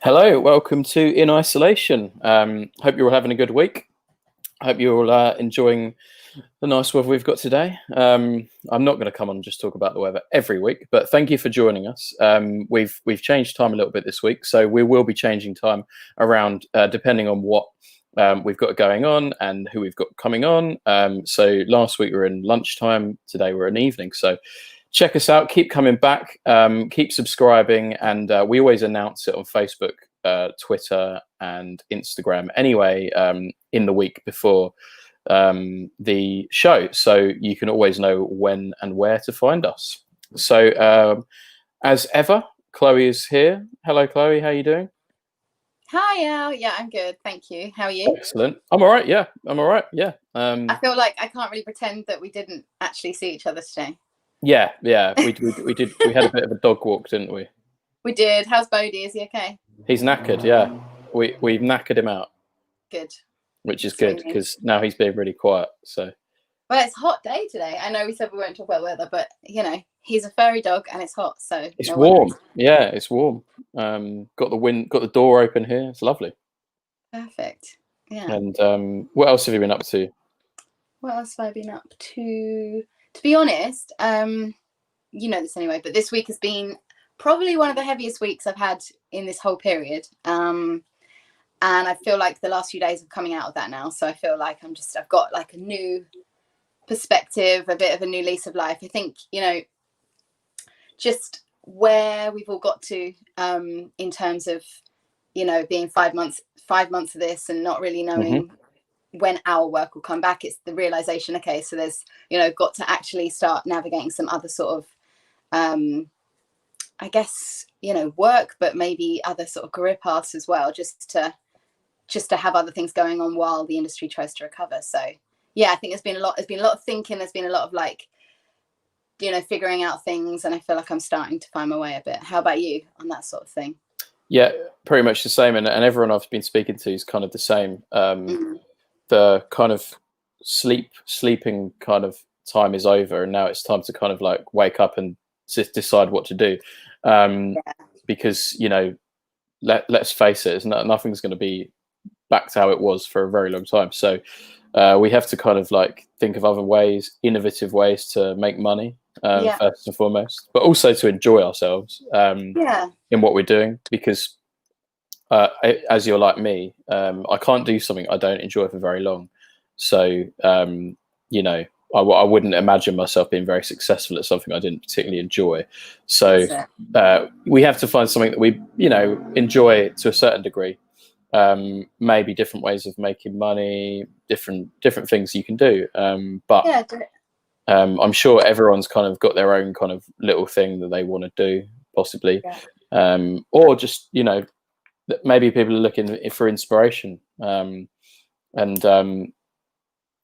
Hello, welcome to In Isolation. Hope you're all having a good week. Hope you're all enjoying the nice weather we've got today. I'm not going to come on and just talk about the weather every week, but thank you for joining us. We've changed time a little bit this week, so we will be changing time around depending on what we've got going on and who we've got coming on. So last week we were in lunchtime, today we're in evening. So check us out, keep coming back, keep subscribing, and we always announce it on Facebook, Twitter and Instagram anyway, in the week before the show, so you can always know when and where to find us. So as ever, Chloe is here. Hello Chloe, how are you doing? Hi Al, yeah, I'm good, thank you. How are you? Excellent. I'm all right, yeah. I feel like I can't really pretend that we didn't actually see each other today. Yeah, we did. We had a bit of a dog walk, didn't we? We did. How's Bodhi? Is he okay? He's knackered, yeah. We've knackered him out. Good. Which is good because now he's being really quiet. So. Well, it's a hot day today. I know we said we won't talk about weather, but you know, he's a furry dog and it's hot, so it's warm. Yeah, it's warm. Got the door open here. It's lovely. Perfect. Yeah. And what else have you been up to? What else have I been up to? To be honest, you know this anyway, but this week has been probably one of the heaviest weeks I've had in this whole period. And I feel like the last few days are coming out of that now. So I feel like I've got like a new perspective, a bit of a new lease of life. I think, you know, just where we've all got to in terms of, you know, being 5 months of this and not really knowing when our work will come back. It's the realization, okay, so there's, you know, got to actually start navigating some other sort of I guess, you know, work, but maybe other sort of career paths as well, just to have other things going on while the industry tries to recover. So yeah, I think there's been a lot of thinking, there's been a lot of like, you know, figuring out things, and I feel like I'm starting to find my way a bit. How about you on that sort of thing? Yeah, pretty much the same, and everyone I've been speaking to is kind of the same. The kind of sleeping kind of time is over, and now it's time to kind of like wake up and decide what to do. Because, you know, let's face it, nothing's going to be back to how it was for a very long time. So we have to kind of like think of other ways, innovative ways to make money, first and foremost, but also to enjoy ourselves in what we're doing. Because as you're like me, I can't do something I don't enjoy for very long. So, you know, I wouldn't imagine myself being very successful at something I didn't particularly enjoy. So we have to find something that we, you know, enjoy to a certain degree. Maybe different ways of making money, different things you can do. But I'm sure everyone's kind of got their own kind of little thing that they want to do, possibly, or just, you know, maybe people are looking for inspiration.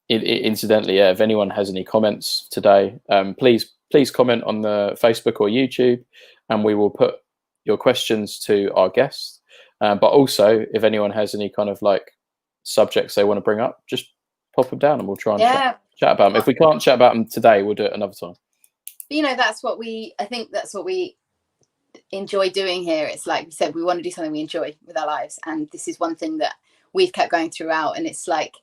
Incidentally, if anyone has any comments today, please comment on the Facebook or YouTube, and we will put your questions to our guests. But also, if anyone has any kind of like subjects they want to bring up, just pop them down and we'll try and chat about them. If we can't chat about them today, we'll do it another time. You know, I think that's what we enjoy doing here. It's like we said, we want to do something we enjoy with our lives, and this is one thing that we've kept going throughout. And it's like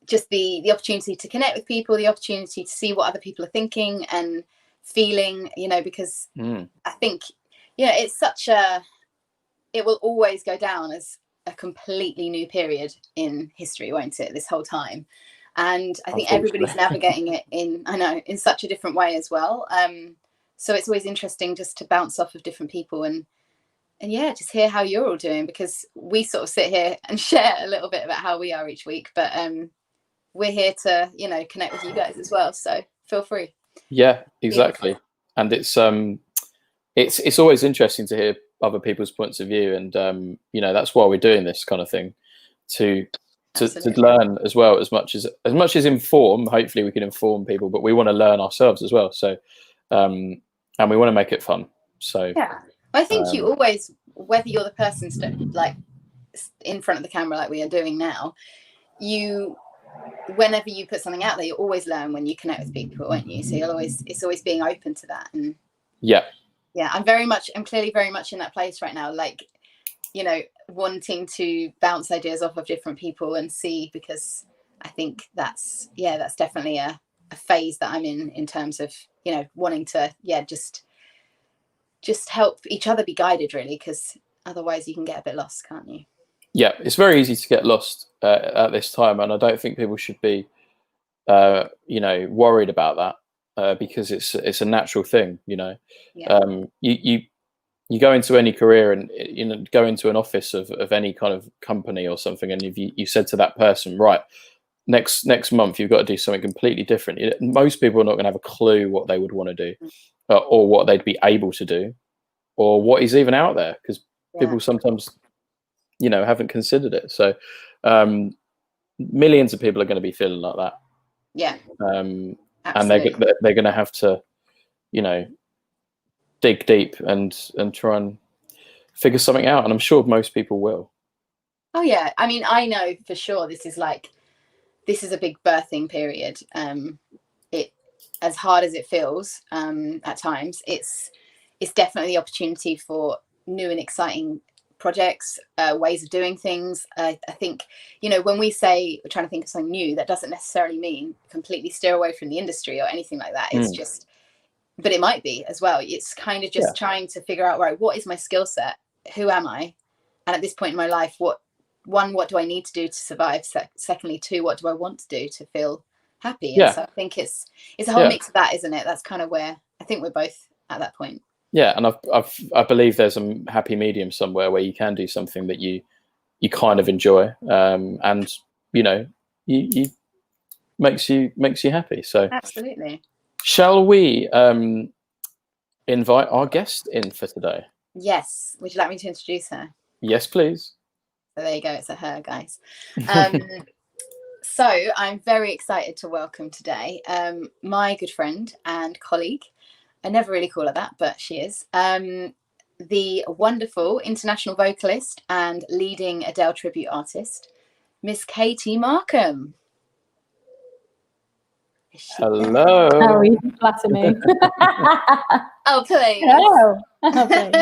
just the opportunity to connect with people, the opportunity to see what other people are thinking and feeling, you know, because I think, you know, it will always go down as a completely new period in history, won't it, this whole time? And I think everybody's navigating it in such a different way as well. So it's always interesting just to bounce off of different people and yeah, just hear how you're all doing, because we sort of sit here and share a little bit about how we are each week, but we're here to, you know, connect with you guys as well. So feel free. Yeah, exactly. And it's always interesting to hear other people's points of view, and you know, that's why we're doing this kind of thing, to learn as well, as much as inform. Hopefully we can inform people, but we want to learn ourselves as well. So and we want to make it fun. So yeah, I think you always, whether you're the person like in front of the camera like we are doing now, whenever you put something out there, you always learn when you connect with people, won't you? So it's always being open to that. And I'm clearly very much in that place right now. Like, you know, wanting to bounce ideas off of different people and see, because I think that's definitely a phase that I'm in terms of, you know, wanting to, just help each other be guided, really, because otherwise you can get a bit lost, can't you? Yeah, it's very easy to get lost at this time, and I don't think people should be, you know, worried about that, because it's a natural thing, you know. You go into any career and, you know, go into an office of any kind of company or something, and if you said to that person, right, next month you've got to do something completely different, most people are not going to have a clue what they would want to do, or what they'd be able to do, or what is even out there, because people sometimes, you know, haven't considered it. So millions of people are going to be feeling like that. And they're going to have to, you know, dig deep and try and figure something out, and I'm sure most people will. Oh yeah, I mean, I know for sure this is a big birthing period. It, as hard as it feels at times, it's definitely the opportunity for new and exciting projects, ways of doing things. I think, you know, when we say we're trying to think of something new, that doesn't necessarily mean completely steer away from the industry or anything like that. It's just, but it might be as well. It's kind of just trying to figure out, right, what is my skill set? Who am I? And at this point in my life, what do I need to do to survive? Secondly, two, what do I want to do to feel happy? And so I think it's a whole mix of that, isn't it? That's kind of where I think we're both at that point. Yeah, and I believe there's a happy medium somewhere where you can do something that you kind of enjoy, and, you know, you makes you happy. So absolutely. Shall we invite our guest in for today? Yes. Would you like me to introduce her? Yes, please. So there you go. It's a her, guys. So I'm very excited to welcome today my good friend and colleague. I never really call her that, but she is. The wonderful international vocalist and leading Adele tribute artist, Miss Katie Markham. Hello. Oh, you flatter me. Oh, please. Hello. Oh, please.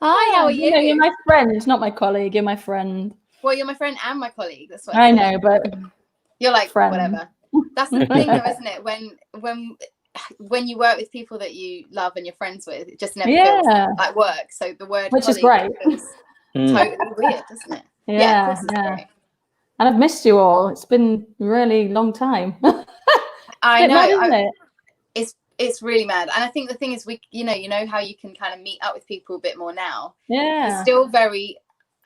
Hi, how are you? You're my friend, not my colleague. You're my friend. Well, you're my friend and my colleague. That's what I know, but you're like friend. Whatever. That's the thing, though, isn't it? When you work with people that you love and you're friends with, it just never feels like work. So the word, which is great, totally weird, doesn't it? Yeah, of course it's great. And I've missed you all. It's been a really long time. I know, mad, isn't it? It's really mad. And I think the thing is, you know how you can kind of meet up with people a bit more now. Yeah.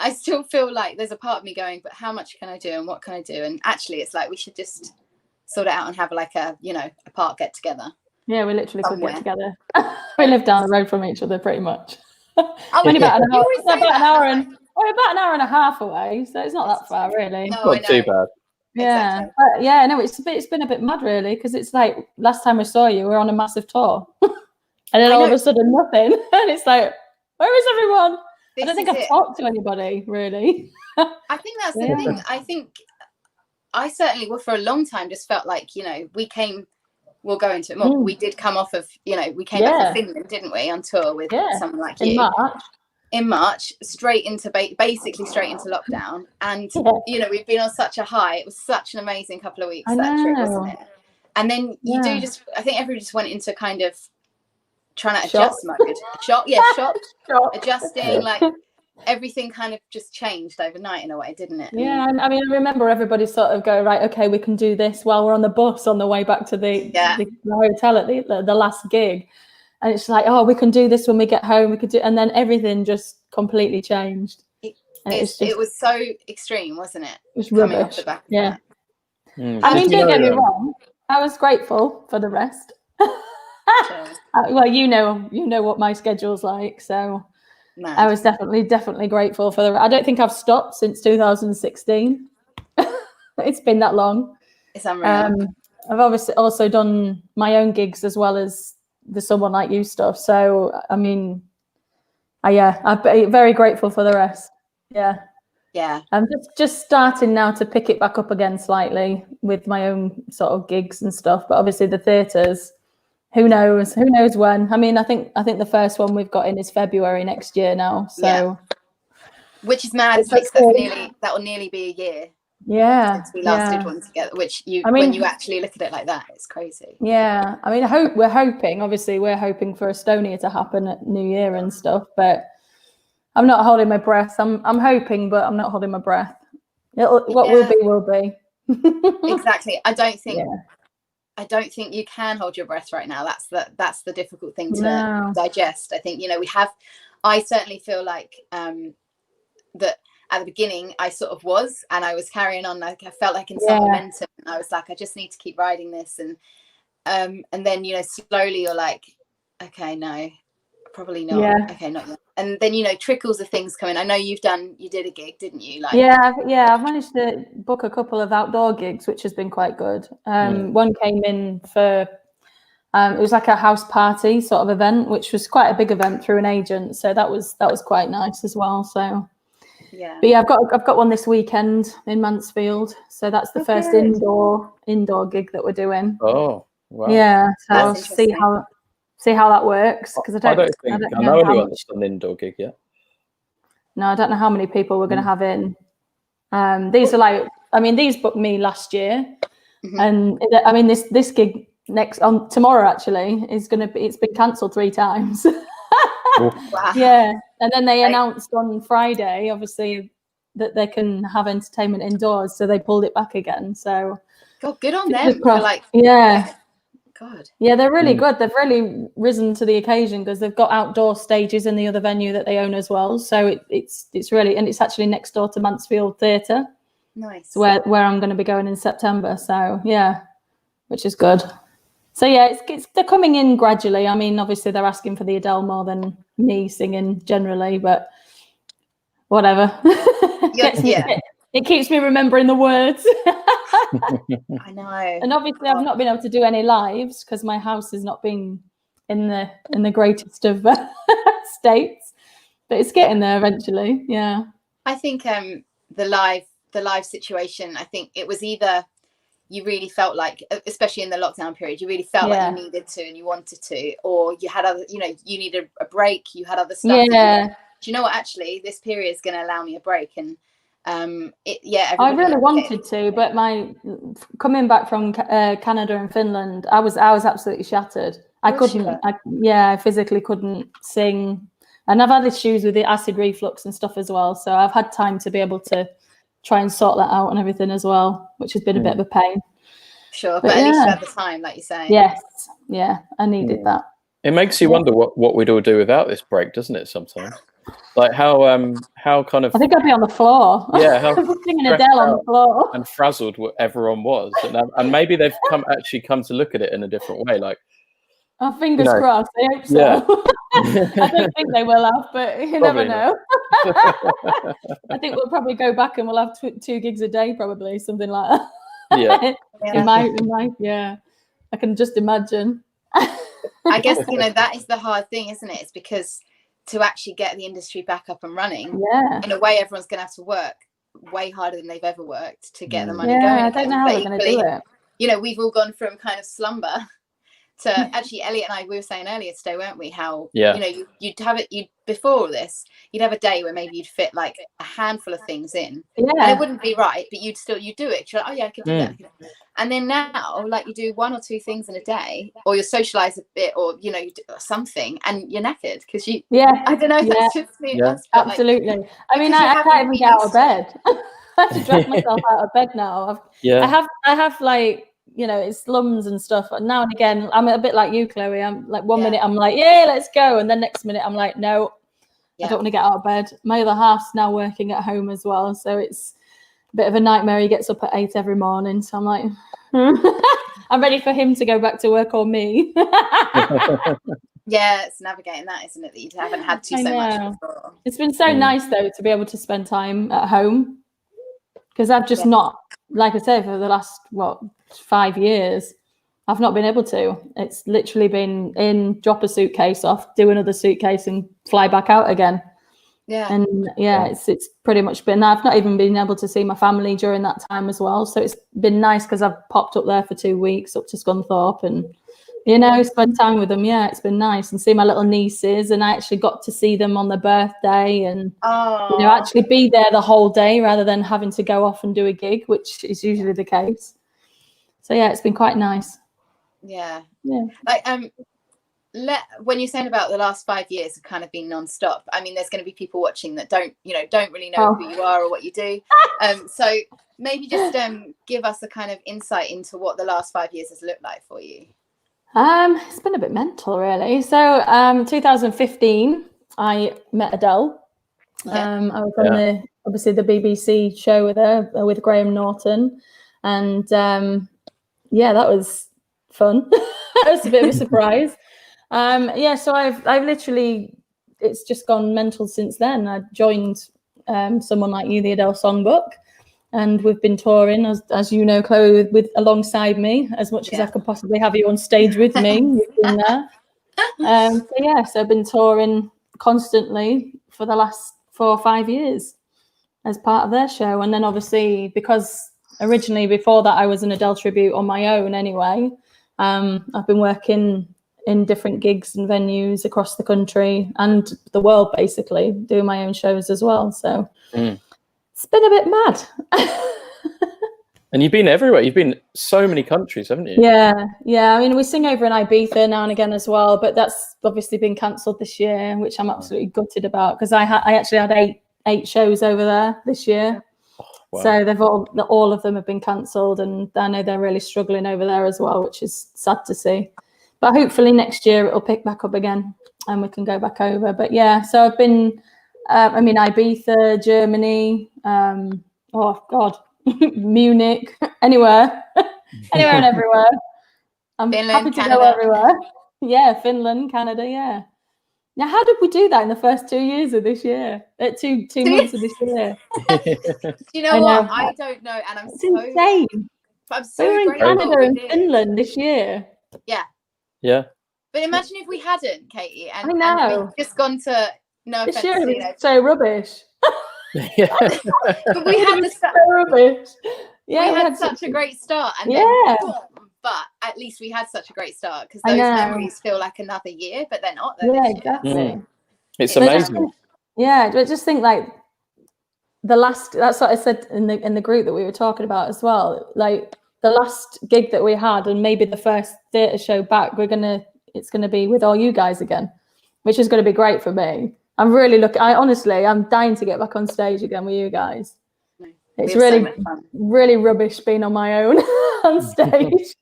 I still feel like there's a part of me going, but how much can I do and what can I do? And actually, it's like we should just sort it out and have like a park get together. Yeah, we literally could get together. We live down the road from each other pretty much. Only about an hour and a half away, so it's not that far, really. No, not too bad. Yeah, exactly. but yeah, no, it's been a bit mad, really, because it's like last time I saw you, we were on a massive tour, and then all of a sudden nothing, and it's like, where is everyone? I don't think I've talked to anybody, really. I think that's the thing. I think I certainly, for a long time, just felt like, you know, we'll go into it more. We did come off of, you know, we came back from Finland, didn't we, on tour with someone like you. In March, straight into basically straight into lockdown. And, you know, we've been on such a high. It was such an amazing couple of weeks, that trip, wasn't it? And then you do just, I think everybody just went into kind of trying to adjust mode. Shock, adjusting, like everything kind of just changed overnight in a way, didn't it? Yeah, I mean, I remember everybody sort of go, right, okay, we can do this while we're on the bus on the way back to the hotel at the last gig. And it's like, oh, we can do this when we get home. We could do, and then everything just completely changed. It was so extreme, wasn't it? It was rubbish. Yeah. I mean, don't get me wrong. I was grateful for the rest. Sure. Well, you know what my schedule's like, so I was definitely grateful for I don't think I've stopped since 2016. It's been that long. It's unreal. I've obviously also done my own gigs as well as the Someone Like You stuff. So I mean, I'm very grateful for the rest. Yeah. I'm just starting now to pick it back up again slightly with my own sort of gigs and stuff. But obviously the theatres, who knows when? I mean, I think the first one we've got in is February next year now. So Which is mad. That will nearly be a year. Yeah. Since we last did one together, which when you actually look at it like that, it's crazy. Yeah. I mean, we're hoping for Estonia to happen at New Year and stuff, but I'm not holding my breath. I'm hoping, but I'm not holding my breath. What will be. Exactly. I don't think you can hold your breath right now. That's the difficult thing to digest. I think, I certainly feel like that at the beginning I sort of was, and I was carrying on, like I felt like in some momentum, and I was like, I just need to keep riding this, and then slowly you're like, okay, no, probably not. Okay, not yet. And then trickles of things come in. I know you did a gig, didn't you? I've managed to book a couple of outdoor gigs, which has been quite good. One came in for it was like a house party sort of event, which was quite a big event through an agent, so that was quite nice as well. So but I've got one this weekend in Mansfield, so that's the first indoor gig that we're doing. Oh wow. Yeah, so I'll see how that works, because I don't think I know anyone that's done an indoor gig yet. No, I don't know how many people we're going to have in. These booked me last year, and I mean this gig tomorrow actually it's been cancelled 3 times. Wow. Yeah, and then they announced on Friday, obviously, that they can have entertainment indoors, so they pulled it back again. So, God, good on them. God. Yeah, they're really good. They've really risen to the occasion, because they've got outdoor stages in the other venue that they own as well. So it's really, and it's actually next door to Mansfield Theatre. Nice. Where I'm going to be going in September. So yeah, which is good. So yeah, they're coming in gradually. I mean, obviously they're asking for the Adele more than me singing generally, but whatever. It keeps me remembering the words. I know. And obviously I've not been able to do any lives because my house has not been in the greatest of states, but it's getting there eventually. Yeah. I think the live situation, I think it was either you really felt like, especially in the lockdown period, you really felt like you needed to and you wanted to, or you had other, you needed a break, you had other stuff. Yeah. Do you know what? Actually, this period is going to allow me a break, and I really wanted to, but coming back from Canada and Finland, I was absolutely shattered. I physically couldn't sing, and I've had issues with the acid reflux and stuff as well. So I've had time to be able to try and sort that out and everything as well, which has been a bit of a pain. Sure, but at least you had the time, like you're saying. Yes, yeah, I needed that. It makes you wonder what we'd all do without this break, doesn't it? Sometimes, like how kind of. I think I'd be on the floor. Yeah, how singing Adele on the floor. And frazzled everyone was, and maybe they've come to look at it in a different way. Like, oh, fingers crossed. I hope so. Yeah. I don't think they will have, but you never know. I think we'll probably go back and we'll have 2 gigs a day, probably something like that. Yeah. I can just imagine. I guess that is the hard thing, isn't it? It's because to actually get the industry back up and running, in a way, everyone's going to have to work way harder than they've ever worked to get the money going. I don't know how we're going to do it. We've all gone from kind of slumber to actually, Elliot and I, we were saying earlier today, weren't we? How you'd have it. Before all this, you'd have a day where maybe you'd fit like a handful of things in, and it wouldn't be right, but you'd do it. You're like, oh yeah, I can do that. And then now, like, you do 1 or 2 things in a day, or you socialize a bit, or you do something, and you're knackered because you. Yeah, I don't know. That's just me. Yeah. Absolutely. Like, I mean, I can't even get out of bed. I have to drag myself out of bed now. I have like. It's slums and stuff. And now and again, I'm a bit like you, Chloe. I'm like, one minute I'm like, yeah, let's go. And then next minute I'm like, no, I don't want to get out of bed. My other half's now working at home as well. So it's a bit of a nightmare. He gets up at 8 every morning. So I'm like, I'm ready for him to go back to work or me. Yeah, it's navigating that, isn't it? That you haven't had to so much before. It's been so nice, though, to be able to spend time at home. Because I've just not, like I said, for the last, 5 years, I've not been able to. It's literally been in, drop a suitcase off, do another suitcase and fly back out again. Yeah. And it's pretty much been, I've not even been able to see my family during that time as well. So it's been nice because I've popped up there for 2 weeks up to Scunthorpe, and you know, spend time with them. Yeah, it's been nice, and see my little nieces, and I actually got to see them on their birthday, and you know, actually be there the whole day rather than having to go off and do a gig, which is usually the case. So yeah, it's been quite nice. Yeah. Like when you're saying about the last 5 years have kind of been non-stop, I mean, there's going to be people watching that don't really know who you are or what you do. So maybe just give us a kind of insight into what the last 5 years has looked like for you. It's been a bit mental, really. So 2015, I met Adele. I was on obviously the BBC show with her, with Graham Norton, and that was fun. It was a bit of a surprise. So I've literally, it's just gone mental since then. I joined Someone Like You, the Adele songbook, and we've been touring, as you know, Chloe, with alongside me, as much as I could possibly have you on stage with me. You've been there. So I've been touring constantly for the last 4 or 5 years as part of their show. And then obviously, because originally before that I was an Adele tribute on my own anyway, I've been working in different gigs and venues across the country and the world, basically, doing my own shows as well. So it's been a bit mad. And you've been everywhere. You've been so many countries, haven't you? Yeah. I mean, we sing over in Ibiza now and again as well, but that's obviously been cancelled this year, which I'm absolutely gutted about, because I actually had eight shows over there this year. Oh, wow. So they've all of them have been cancelled, and I know they're really struggling over there as well, which is sad to see. But hopefully next year it'll pick back up again and we can go back over. But yeah, so I've been, Ibiza, Germany, Munich, anywhere and everywhere. I'm Finland, happy to Canada. go everywhere. Yeah, Finland, Canada, yeah. Now, how did we do that in the first 2 years of this year? 2 months of this year. Do you know what? I don't know, and it's insane. I'm so we were in Canada and Finland this year. Yeah. But imagine if we hadn't, Katie, and we'd just gone to this year was so rubbish. But we had so rubbish. Yeah, we had such a great start, and but at least we had such a great start, because those memories feel like another year, but they're not. Exactly. It's amazing. But just think, like, that's what I said in the group that we were talking about as well. Like, the last gig that we had, and maybe the first theatre show back, it's gonna be with all you guys again, which is gonna be great for me. I'm really I'm dying to get back on stage again with you guys. It's really rubbish being on my own on stage.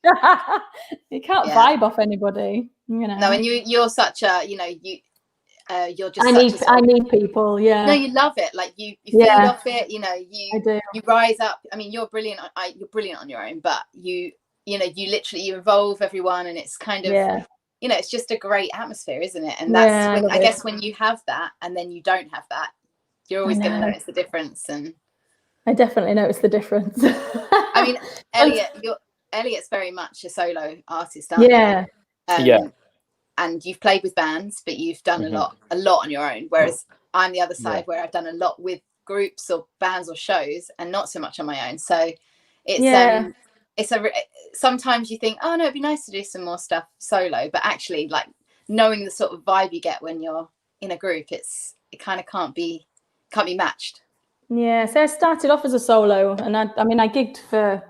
You can't vibe off anybody, you know. No, and you're such a, you're just. I need people. Yeah. No, you love it. Like you feed off it. You rise up. I mean, you're brilliant. You're brilliant on your own, but you involve everyone, and it's kind of it's just a great atmosphere, isn't it? And that's I guess when you have that, and then you don't have that, you're always going to notice the difference. And I definitely noticed the difference. I mean, Elliot's very much a solo artist, aren't you? And you've played with bands, but you've done a lot on your own. Whereas I'm the other side, where I've done a lot with groups or bands or shows, and not so much on my own. So it's sometimes you think, oh no, it'd be nice to do some more stuff solo, but actually, like, knowing the sort of vibe you get when you're in a group, it kind of can't be matched. Yeah, so I started off as a solo, and I gigged for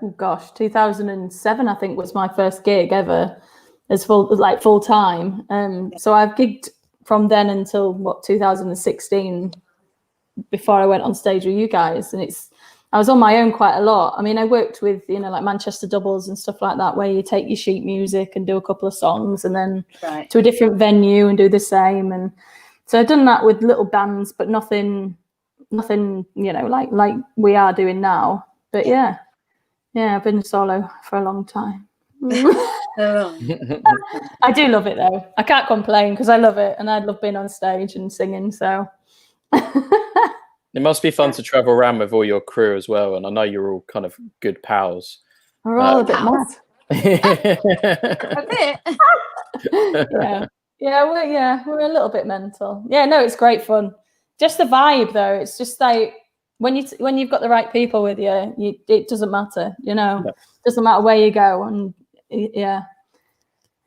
2007, I think, was my first gig ever as full time. So I've gigged from then until 2016, before I went on stage with you guys, and I was on my own quite a lot. I mean, I worked with like Manchester Doubles and stuff like that, where you take your sheet music and do a couple of songs, and then to a different venue and do the same. And so I've done that with little bands, but nothing like we are doing now. But I've been solo for a long time. I do love it though. I can't complain, because I love it, and I love being on stage and singing. So it must be fun to travel around with all your crew as well, and I know you're all kind of good pals. We're all a bit mad. A bit. We're a little bit mental. Yeah, no, it's great fun. Just the vibe though. It's just like when you've got the right people with you, it doesn't matter. It doesn't matter where you go, and it's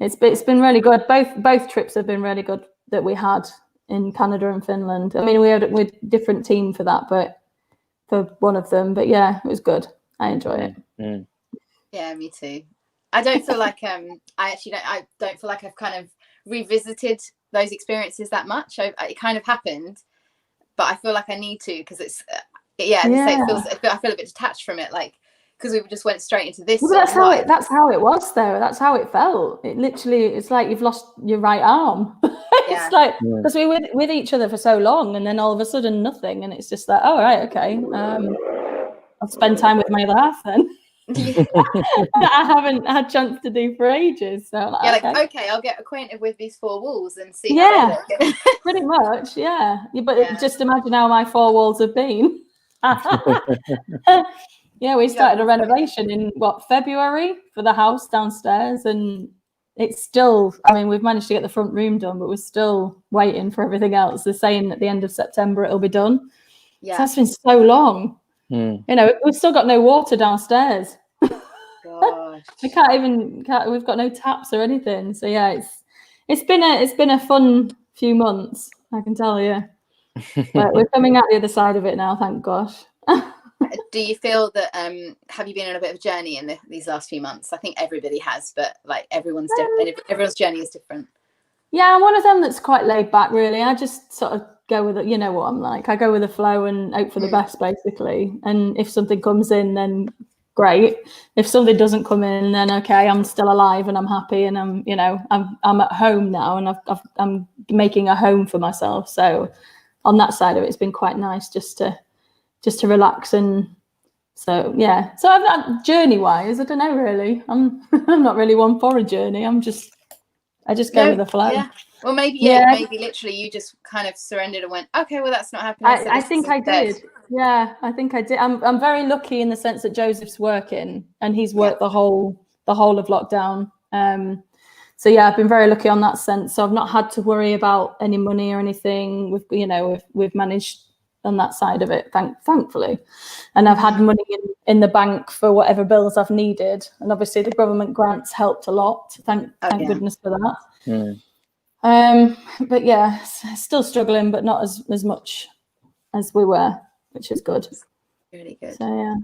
It's been really good. Both trips have been really good that we had in Canada and Finland. I mean, we had a different team for that, but for one of them. But yeah, it was good. I enjoy it. Mm. Yeah, me too. I don't feel like I don't feel like I've kind of revisited those experiences that much. It kind of happened, but I feel like I need to, because it's I feel a bit detached from it, like, because we just went straight into this. Well, that's how it was though. That's how it felt. It's like you've lost your right arm. It's like, because we were with each other for so long, and then all of a sudden nothing, and it's just like, oh right, okay, I'll spend time with my other half then. That I haven't had a chance to do for ages. So okay, I'll get acquainted with these four walls and see how they look. Pretty much, but just imagine how my four walls have been. Yeah, we started a renovation in February for the house downstairs, and it's still, I mean, we've managed to get the front room done, but we're still waiting for everything else. They're saying at the end of September it'll be done. So that's been so long. You know, we've still got no water downstairs. Gosh. We've got no taps or anything. So yeah, it's been a fun few months, I can tell you. But we're coming out the other side of it now, thank gosh. Do you feel that have you been on a bit of a journey in these last few months? I think everybody has, but like everyone's journey is different. Yeah, I'm one of them that's quite laid back, really. I just sort of go with it. You know what I'm like. I go with the flow and hope for the best, basically. And if something comes in, then great. If something doesn't come in, then okay, I'm still alive and I'm happy, and I'm at home now, and I'm making a home for myself. So on that side of it, it's been quite nice just to relax. And so yeah, so I've journey wise, I don't know really. I'm not really one for a journey. I just go with the flow. Yeah. Well, maybe literally you just kind of surrendered and went, okay, well that's not happening. I think I did. Yeah, I think I did. I'm very lucky in the sense that Joseph's working, and he's worked the whole of lockdown. So yeah, I've been very lucky on that sense. So I've not had to worry about any money or anything. We've managed on that side of it, thankfully. And I've had money in the bank for whatever bills I've needed. And obviously the government grants helped a lot. Thank goodness for that. But yeah, still struggling, but not as much as we were, which is good. Really good. So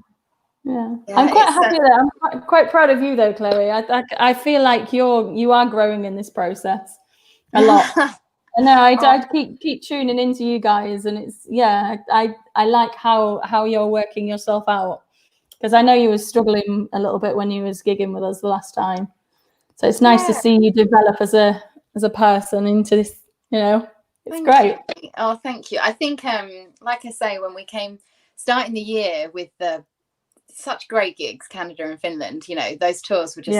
yeah. I'm quite happy there. I'm quite proud of you though, Chloe. I feel like you are growing in this process a lot. I know. I keep tuning into you guys, and it's I like how you're working yourself out, because I know you were struggling a little bit when you was gigging with us the last time. So it's nice to see you develop as a person into this. It's great. Oh, thank you. I think like I say, when we came starting the year with such great gigs, Canada and Finland, those tours were just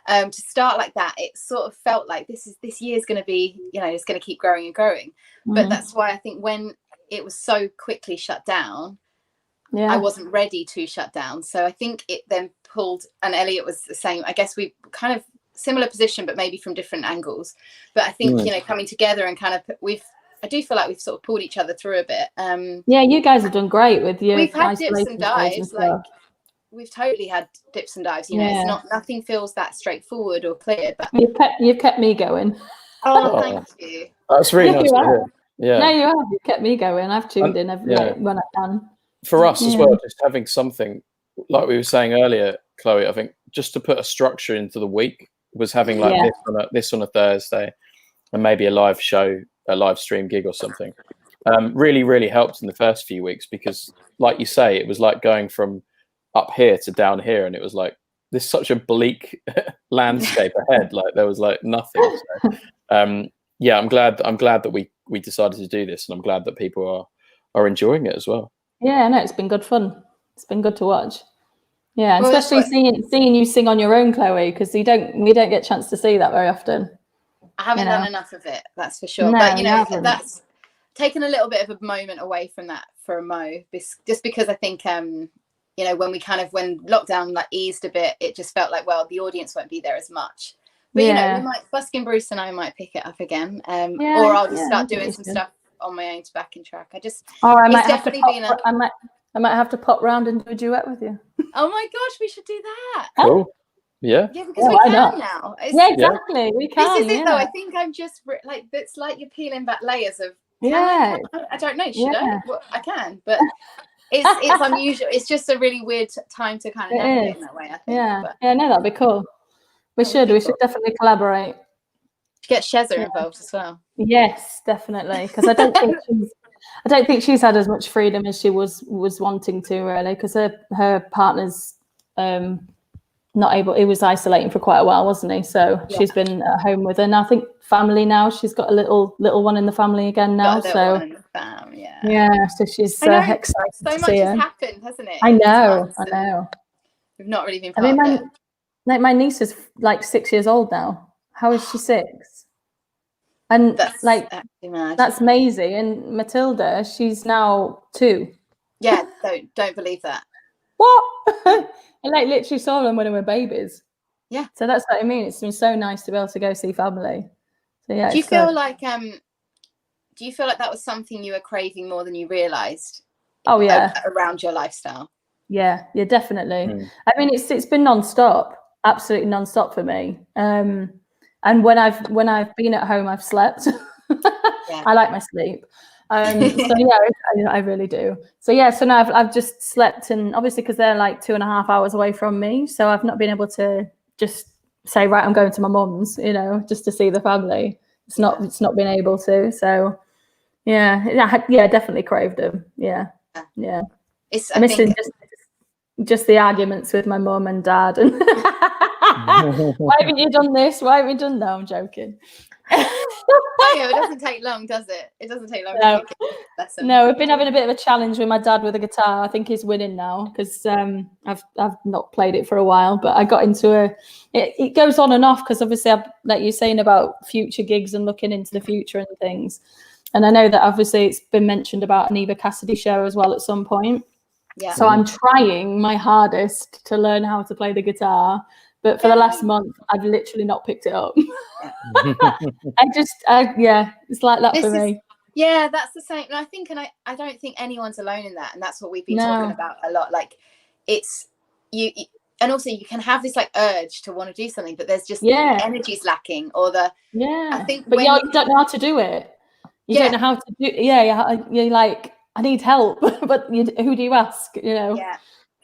to start like that, it sort of felt like this year's going to be, it's going to keep growing and growing. But that's why I think when it was so quickly shut down, I wasn't ready to shut down. So I think it then pulled, and Elliot was the same. I guess we kind of similar position, but maybe from different angles. But I think, coming together and kind of I do feel like we've sort of pulled each other through a bit. You guys have done great with your we've had dips and dives, we've totally had dips and dives. It's nothing feels that straighthtforward or clear. But you've kept me going. Oh, thank you. That's really nice to hear. Yeah. No, you have. You've kept me going. I've tuned in when I can. For us as well, just having something like we were saying earlier, Chloe. I think just to put a structure into the week was having this on a Thursday, and maybe a live show, a live stream gig or something. Really, really helped in the first few weeks, because, like you say, it was like going from up here to down here, and it was like this such a bleak landscape ahead. Like there was like nothing. So, I'm glad that we decided to do this, and I'm glad that people are enjoying it as well. Yeah, no, it's been good fun. It's been good to watch. Yeah, well, especially seeing you sing on your own, Chloe, because we don't get a chance to see that very often. I haven't done enough of it, that's for sure. No, but that's taken a little bit of a moment away from that for a Mo, just because I think when lockdown eased a bit, it just felt like, well, the audience won't be there as much. But we might, Buskin Bruce and I might pick it up again, or I'll just start doing some stuff on my own to back in track. I might have to pop round and do a duet with you. Oh my gosh, we should do that. Cool. Yeah. Yeah, because we can now. Yeah, exactly. We can. This is it, though. I think I'm just like, it's like you're peeling back layers of. I don't know. Should I? Well, I can, but it's unusual. It's just a really weird time to kind of navigate in that way, I think. Yeah, no, that'd be cool. We should definitely collaborate. Get Sheza involved as well. Yes, definitely, because I don't think she's had as much freedom as she was wanting to, really, because her partner's not able. He was isolating for quite a while, wasn't he? So she's been at home with her, and I think family now. She's got a little one in the family again now. So so she's excited. So much has happened, hasn't it? I know. We've not really been part of it. My niece is like 6 years old now. How is she 6? And that's Maisie, and Matilda, she's now 2. Yeah, don't believe that. What? I like literally saw them when they were babies. Yeah. So that's what I mean. It's been so nice to be able to go see family. So yeah. Do you feel like that was something you were craving more than you realized? Oh yeah. Around your lifestyle. Yeah, definitely. I mean, it's been non-stop, absolutely non-stop for me. And when I've been at home, I've slept. I like my sleep. So yeah, I really do. So yeah, so now I've just slept, and obviously because they're like 2.5 hours away from me, so I've not been able to just say, right, I'm going to my mum's, just to see the family. It's not been able to. So yeah, definitely craved them. Yeah. I'm missing just the arguments with my mum and dad, and why haven't you done this? Why haven't you done that? I'm joking. It doesn't take long, does it? It doesn't take long. No, we've been having a bit of a challenge with my dad with the guitar. I think he's winning now because I've not played it for a while, but I got into it goes on and off because obviously like you're saying about future gigs and looking into the future and things. And I know that obviously it's been mentioned about an Eva Cassidy show as well at some point. Yeah. So I'm trying my hardest to learn how to play the guitar. But for the last month, I've literally not picked it up. It's like that for me. Yeah, that's the same. And I don't think anyone's alone in that. And that's what we've been talking about a lot. Like it's you, and also you can have this like urge to want to do something, but there's just the energy's lacking I think but you don't know how to do it. You don't know how to do. Yeah, you're like, I need help, but who do you ask? Yeah.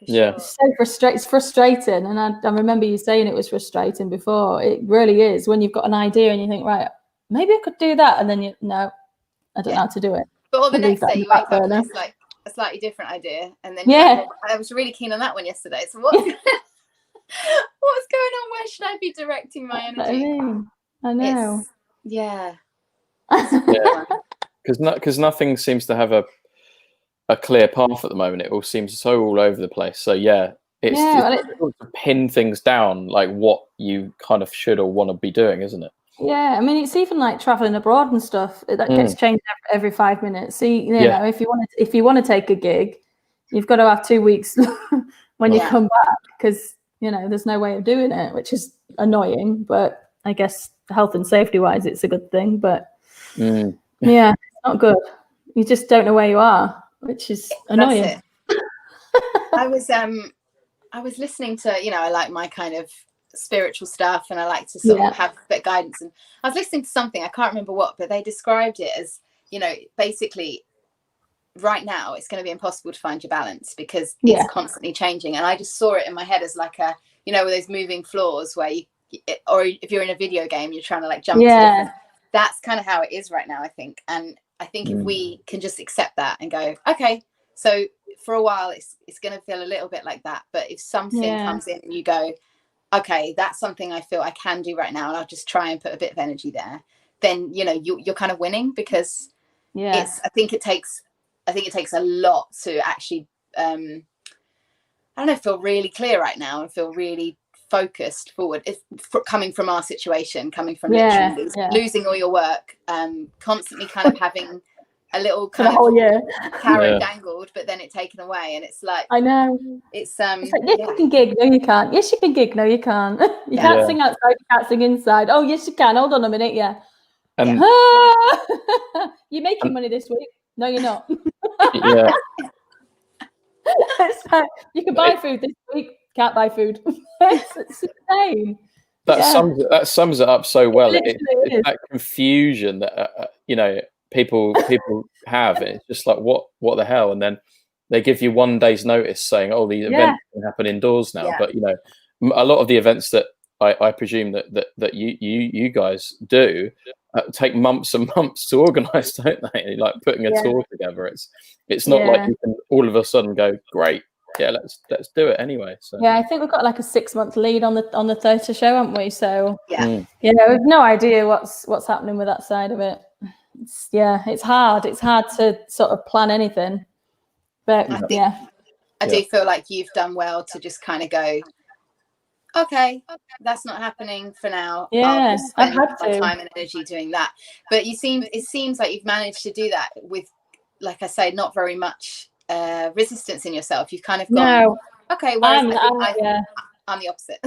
Yeah, it's frustrating, and I remember you saying it was frustrating before. It really is when you've got an idea and you think, right, maybe I could do that, and then I don't know how to do it. But the next day you wake up and it's like a slightly different idea, and then like, I was really keen on that one yesterday. So what's going on? Where should I be directing my energy? I know. Because nothing seems to have a clear path at the moment. It all seems so all over the place. So it's difficult to pin things down, like what you kind of should or want to be doing, isn't it? Yeah, I mean, it's even like traveling abroad and stuff that gets changed every 5 minutes. So if you want to take a gig, you've got to have 2 weeks when you come back, because there's no way of doing it, which is annoying. But I guess health and safety wise, it's a good thing. But it's not good. You just don't know where you are, which is annoying. I was listening to, I like my kind of spiritual stuff, and I like to sort of have a bit of guidance, and I was listening to something, I can't remember what, but they described it as, basically right now it's going to be impossible to find your balance because it's constantly changing. And I just saw it in my head as like a, with those moving floors where or if you're in a video game, you're trying to like jump to different, that's kind of how it is right now, I think. And I think if we can just accept that and go, okay, so for a while it's going to feel a little bit like that, but if something comes in and you go, okay, that's something I feel I can do right now, and I'll just try and put a bit of energy there, then you're kind of winning, because I think it takes a lot to actually feel really clear right now and feel really focused forward, coming from our situation, coming from literally losing all your work, constantly kind of having a little kind of carrot dangled, but then it taken away, and it's like, I know, it's like, yes, you can gig, no you can't, yes you can gig, no you can't, you can't sing outside, you can't sing inside, oh yes you can, hold on a minute, you're making money this week, no you're not. It's like, you can buy food this week, can't buy food. It's insane. That sums it up so well. It's that confusion that people have. It's just like what the hell, and then they give you 1 day's notice saying, "Oh, the event can happen indoors now." But a lot of the events that I presume that you guys do take months and months to organise, don't they? Like putting a tour together. It's not like you can all of a sudden go, "Great, yeah, let's do it anyway." So yeah, I think we've got like a 6-month lead on the theatre show, haven't we? So we've no idea what's happening with that side of it. It's hard. It's hard to sort of plan anything. But I do feel like you've done well to just kind of go, okay, that's not happening for now. Yeah, I've had my time and energy doing that. But it seems like you've managed to do that with, like I say, not very much resistance in yourself. You've kind of gone, okay, I'm the opposite.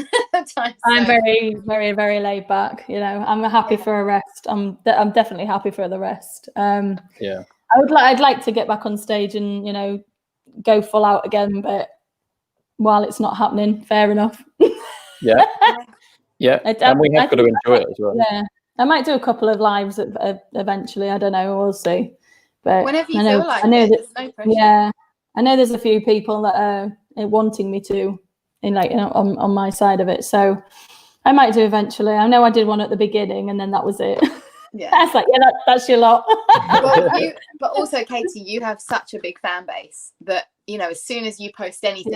I'm very, very, very laid back. I'm happy for a rest. I'm definitely happy for the rest. I'd like to get back on stage and go full out again, but while it's not happening, fair enough. And we have got to enjoy it as well. I might do a couple of lives eventually. I don't know, we'll see. But whenever you feel like there's no pressure. I know there's a few people that are wanting me to on my side of it, so I might do eventually. I know I did one at the beginning and then that was it. I was like, that's your lot. But also, Katie, you have such a big fan base that as soon as you post anything,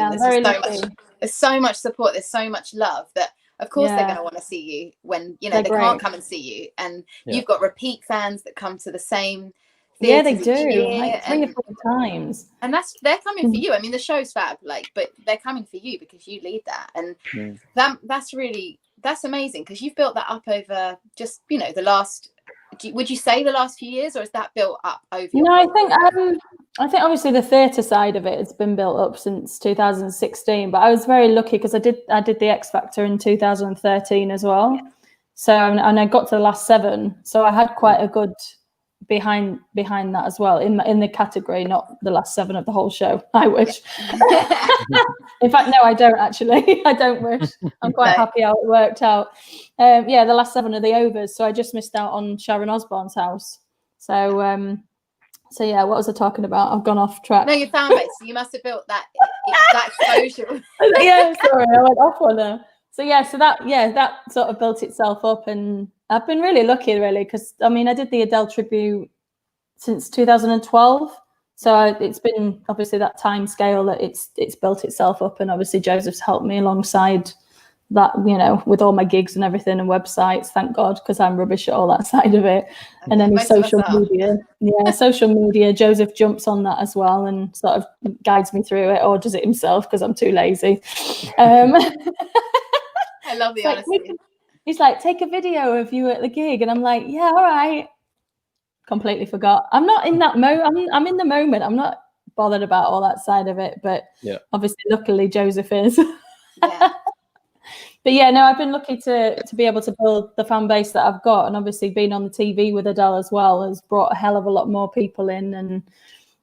there's so much support, there's so much love that of course they're going to want to see you when they can't come and see you, and you've got repeat fans that come to the same they do like 3 or 4 times, and they're coming for you. I mean, the show's fab, but they're coming for you because you lead that, and that's amazing because you've built that up over just the last. Would you say the last few years, or is that built up over? I think obviously the theatre side of it has been built up since 2016. But I was very lucky because I did the X Factor in 2013 as well. So and I got to the last 7, so I had quite a good behind that as well in the category, not the last 7 of the whole show. I wish. In fact, no, I don't actually. I don't wish. I'm quite happy how it worked out. The last 7 of the overs, so I just missed out on Sharon Osbourne's house. So what was I talking about? I've gone off track. No, your fan base. You must have built that exposure. Sorry, I went off on her. So that sort of built itself up, and I've been really lucky, really, because I did the Adele tribute since 2012. So it's been obviously that time scale that it's built itself up, and obviously Joseph's helped me alongside that, with all my gigs and everything and websites, thank God, because I'm rubbish at all that side of it. And then social media, Joseph jumps on that as well and sort of guides me through it, or does it himself because I'm too lazy. I love the honesty. He's like, take a video of you at the gig, and I'm like, yeah, all right. Completely forgot. I'm not in that I'm in the moment. I'm not bothered about all that side of it, but obviously, luckily, Joseph is. But I've been lucky to be able to build the fan base that I've got, and obviously being on the TV with Adele as well has brought a hell of a lot more people in, and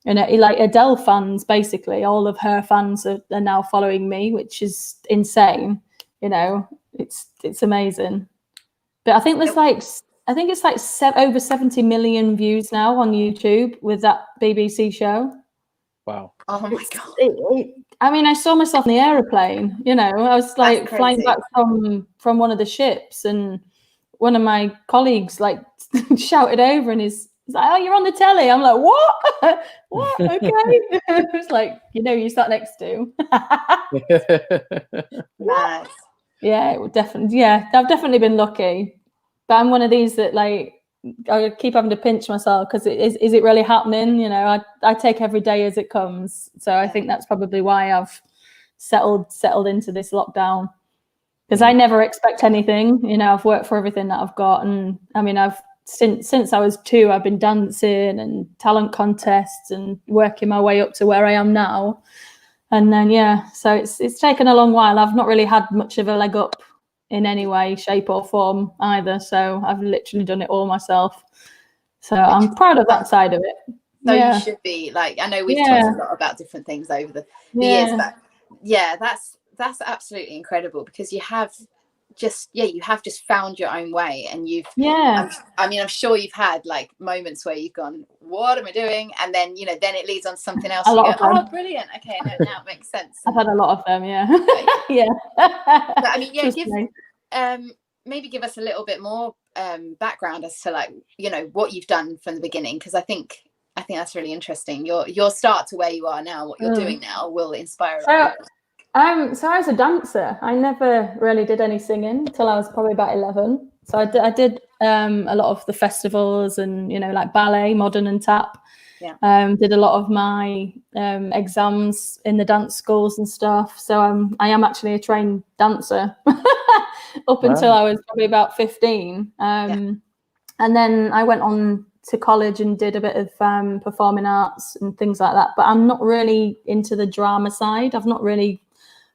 like Adele fans, basically all of her fans are now following me, which is insane. It's amazing. But I think it's like over 70 million views now on YouTube with that BBC show. Wow. Oh my God. I saw myself in the aeroplane, I was like flying back from one of the ships, and one of my colleagues like shouted over, and he's like, "Oh, you're on the telly." I'm like, "What? What? Okay." It's like, you sat next to. Nice. Yeah, I've definitely been lucky, but I'm one of these that like I keep having to pinch myself because is it really happening? I take every day as it comes, so I think that's probably why I've settled into this lockdown, because I never expect anything. I've worked for everything that I've got, and I've since I was 2, I've been dancing and talent contests and working my way up to where I am now. And then so it's taken a long while. I've not really had much of a leg up in any way, shape or form either. So I've literally done it all myself. So I'm proud of that side of it. So you should be. Like, I know we've talked a lot about different things over the years, but that's absolutely incredible, because you have just found your own way, and you've I'm sure you've had like moments where you've gone, what am I doing? And then then it leads on to something else. You go, oh, brilliant, okay, no, now it makes sense. I've had a lot of them, yeah. Yeah. But, I mean, maybe give us a little bit more background as to like what you've done from the beginning, because I think that's really interesting. Your start to where you are now, what you're doing now, will inspire us. So I was a dancer. I never really did any singing till I was probably about 11. So I did a lot of the festivals and like ballet, modern and tap. Yeah. Did a lot of my exams in the dance schools and stuff. So I am actually a trained dancer up until I was probably about 15. And then I went on to college and did a bit of performing arts and things like that. But I'm not really into the drama side. I've not really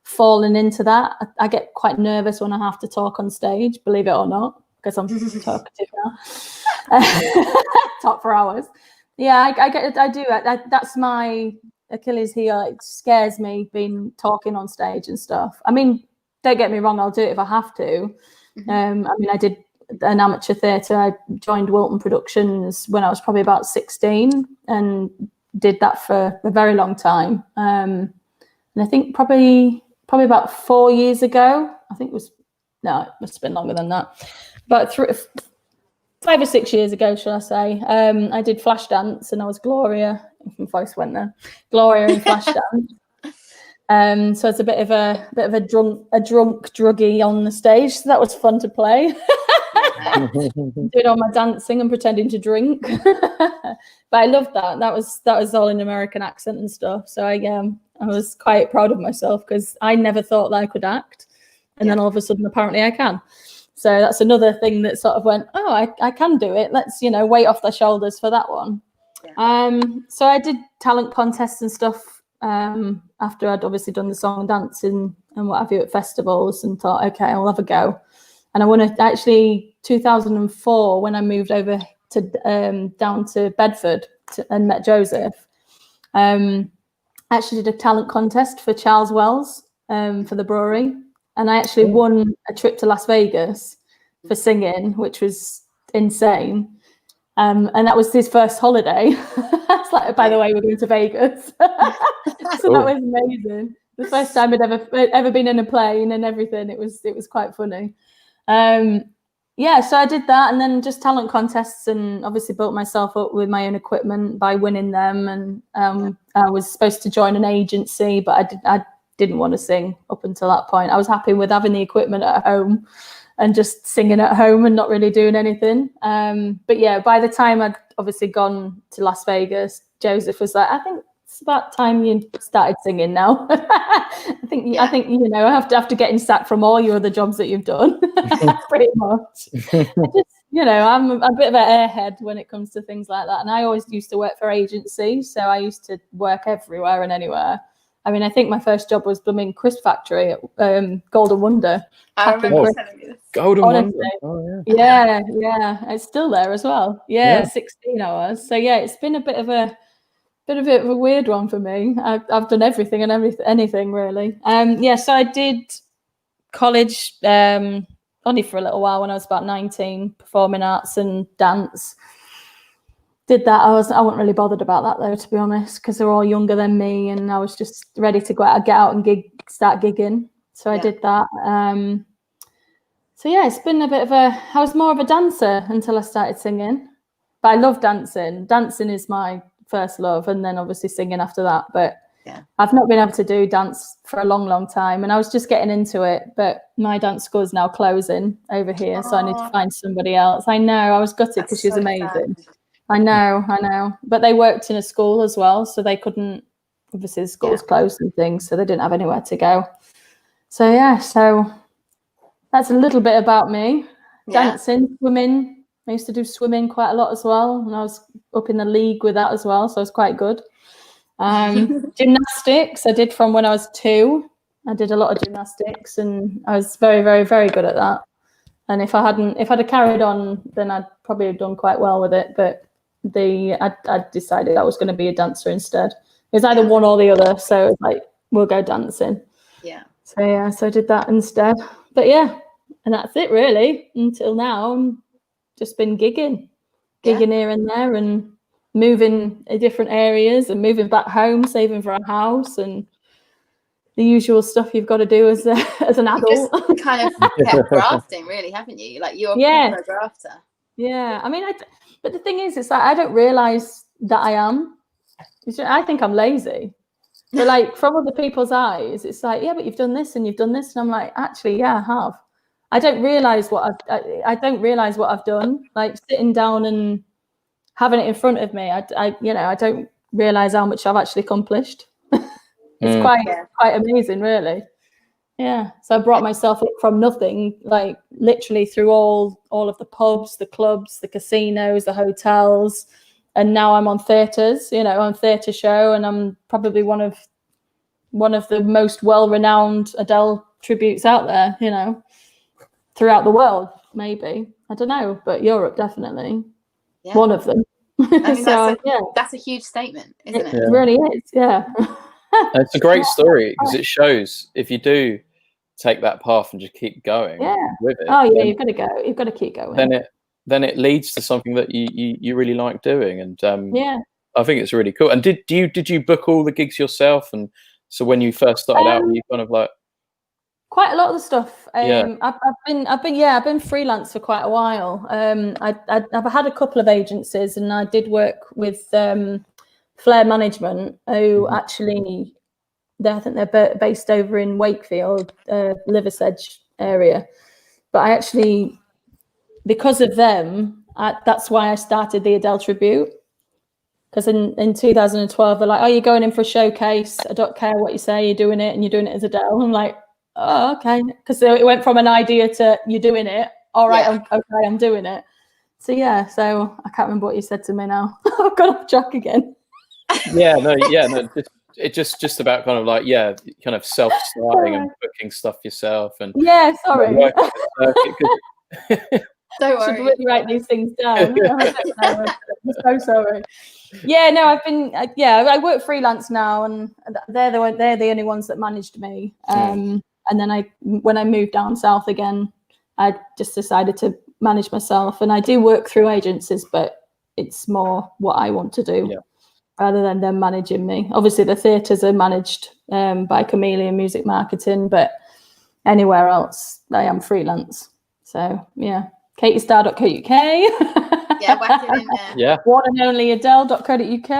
fallen into that. I get quite nervous when I have to talk on stage, believe it or not, because I'm talkative now. Talk for hours. Yeah, I do. That's my Achilles heel. It scares me being talking on stage and stuff. I mean, don't get me wrong, I'll do it if I have to. I mean, I did an amateur theatre. I joined Wilton Productions when I was probably about 16 and did that for a very long time. And I think probably about 4 years ago, it must have been longer than that. But 5 or 6 years ago, shall I say, I did flash dance, and I was Gloria. My voice went there. Gloria in flash dance. So it's a bit of a drunk druggie on the stage. So that was fun to play. Doing all my dancing and pretending to drink. But I loved that. That was all in American accent and stuff. So I was quite proud of myself, because I never thought that I could act, and then all of a sudden apparently I can. So that's another thing that sort of went, oh, I can do it. Let's weight off their shoulders for that one. So I did talent contests and stuff after I'd obviously done the song and dancing and what have you at festivals, and thought, okay, I'll have a go. And I won actually 2004 when I moved over to down to Bedford and met Joseph. I actually did a talent contest for Charles Wells for the brewery, and I actually won a trip to Las Vegas for singing, which was insane. And that was his first holiday. It's like, by the way, we're going to Vegas. So that was amazing. The first time I'd ever been in a plane and everything. It was quite funny. So I did that, and then just talent contests, and obviously built myself up with my own equipment by winning them. And I was supposed to join an agency, but I didn't want to sing up until that point. I was happy with having the equipment at home and just singing at home and not really doing anything. But yeah, by the time I'd obviously gone to Las Vegas, Joseph was like, I think it's about time you started singing now. I think I have to get sacked from all your other jobs that you've done. Pretty much. I'm a bit of an airhead when it comes to things like that. And I always used to work for agencies, so I used to work everywhere and anywhere. I mean, I think my first job was blooming crisp factory at Golden Wonder. I remember telling you this. Golden Wonder. Oh, yeah. Yeah. It's still there as well. Yeah, 16 hours. So yeah, it's been a bit of a weird one for me. I've done everything and anything really. So I did college only for a little while when I was about 19, performing arts and dance. Did that. I wasn't really bothered about that though, to be honest, because they're all younger than me, and I was just ready to get out and start gigging. So I did that. It's been a bit of I was more of a dancer until I started singing, but I love dancing. Dancing is my first love, and then obviously singing after that. But I've not been able to do dance for a long, long time, and I was just getting into it. But my dance school is now closing over here, so I need to find somebody else. I know, I was gutted because she was amazing. Sad. I know. But they worked in a school as well, so they couldn't, obviously the school's closed and things, so they didn't have anywhere to go. So that's a little bit about me. Dancing, swimming. I used to do swimming quite a lot as well, and I was up in the league with that as well, so I was quite good. Gymnastics, I did from when I was 2. I did a lot of gymnastics, and I was very, very, very good at that. And if I'd have carried on, then I'd probably have done quite well with it. But I decided I was going to be a dancer instead. It was either one or the other, so it was like, we'll go dancing. Yeah. So I did that instead. But yeah, and that's it really until now. I'm just been gigging here and there, and moving in different areas, and moving back home, saving for a house, and the usual stuff you've got to do as an adult. You've just kind of kept grafting, really, haven't you? Like, you're a grafter. Yeah, I mean, but the thing is, it's like I don't realise that I am. I think I'm lazy. But like from other people's eyes, it's like, yeah, but you've done this and you've done this, and I'm like, actually, yeah, I have. I don't realise what I've done. Like sitting down and having it in front of me, I don't realise how much I've actually accomplished. It's quite amazing, really. Yeah. So I brought myself up from nothing, like literally through all of the pubs, the clubs, the casinos, the hotels, and now I'm on theatres, on theatre show, and I'm probably one of the most well-renowned Adele tributes out there, throughout the world, maybe. I don't know, but Europe definitely. Yeah. One of them. I mean, that's a huge statement, isn't it? It really is, yeah. It's a great story because it shows if you do take that path and just keep going with it. Oh yeah, you've got to go. You've got to keep going. Then it leads to something that you really like doing, and I think it's really cool. And did you book all the gigs yourself? And so when you first started out, were you kind of like quite a lot of the stuff? I've been freelance for quite a while. I've had a couple of agencies, and I did work with Flair Management, who actually, I think they're based over in Wakefield, Liversedge area. But I actually, because of them, that's why I started the Adele tribute. Because in 2012, they're like, oh, you're going in for a showcase. I don't care what you say, you're doing it, and you're doing it as Adele. I'm like, oh, okay. Because it went from an idea to you're doing it. All right, I'm doing it. So I can't remember what you said to me now. I've got off track again. It's just about kind of like kind of self-starting and booking stuff yourself and sorry. Don't worry. I should really write these things down. I'm so sorry. I've been I work freelance now, and they're the only ones that managed me. And then when I moved down south again, I just decided to manage myself, and I do work through agencies, but it's more what I want to do. Rather than them managing me. Obviously, the theatres are managed by Chameleon Music Marketing, but anywhere else, I am freelance. So, katiestar.co.uk. Whack it in there. Yeah. One and only Adele.co.uk.